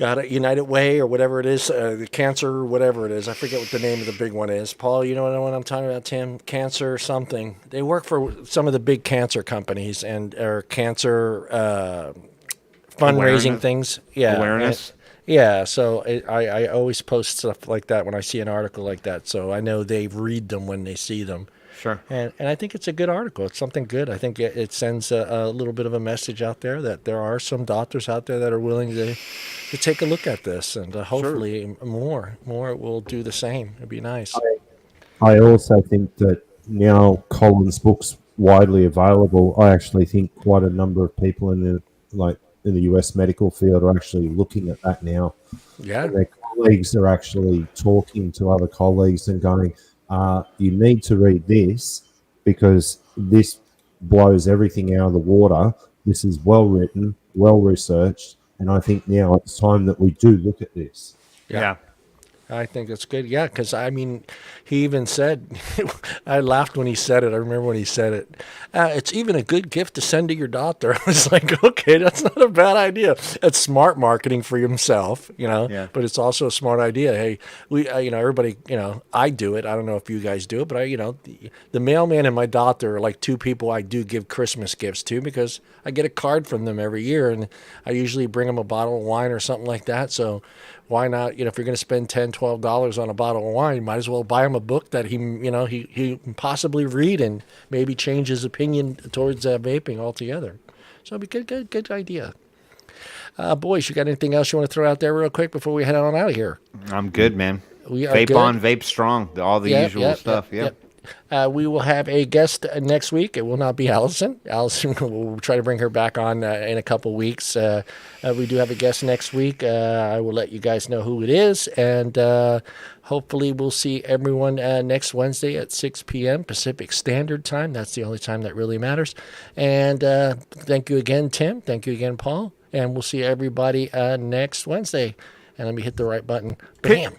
United Way or whatever it is, the cancer or whatever it is. I forget what the name of the big one is. Paul, you know what I'm talking about, Tim? Cancer something. They work for some of the big cancer companies or cancer fundraising things. Yeah. Awareness. So I always post stuff like that when I see an article like that. So I know they read them when they see them. Sure. And I think it's a good article. It's something good. I think it sends a little bit of a message out there that there are some doctors out there that are willing to take a look at this, and hopefully more will do the same. It'd be nice. I also think that now Colin's book's widely available. I actually think quite a number of people in the US medical field are actually looking at that now. Yeah. And their colleagues are actually talking to other colleagues and going, you need to read this because this blows everything out of the water. This is well written, well researched, And I think now it's time that we do look at this. Yeah. I think it's good. Yeah, because I mean, he even said, I laughed when he said it. I remember when he said it. It's even a good gift to send to your doctor. I was like, okay, that's not a bad idea. It's smart marketing for himself, Yeah. but it's also a smart idea. Hey, we, everybody, I do it. I don't know if you guys do it, but the mailman and my doctor are like two people I do give Christmas gifts to because I get a card from them every year, and I usually bring them a bottle of wine or something like that. So why not, if you're going to spend $10, $12 on a bottle of wine, you might as well buy him a book that he can possibly read and maybe change his opinion towards vaping altogether. So it'd be good idea. Boys, you got anything else you want to throw out there real quick before we head on out of here? I'm good, man. We are Vape good. on, vape strong, all the usual stuff. Yep. We will have a guest next week. It will not be Allison. Allison, we'll try to bring her back on in a couple weeks. We do have a guest next week. I will let you guys know who it is. And hopefully we'll see everyone next Wednesday at 6 p.m. Pacific Standard Time. That's the only time that really matters. And thank you again, Tim. Thank you again, Paul. And we'll see everybody next Wednesday. And let me hit the right button. Bam.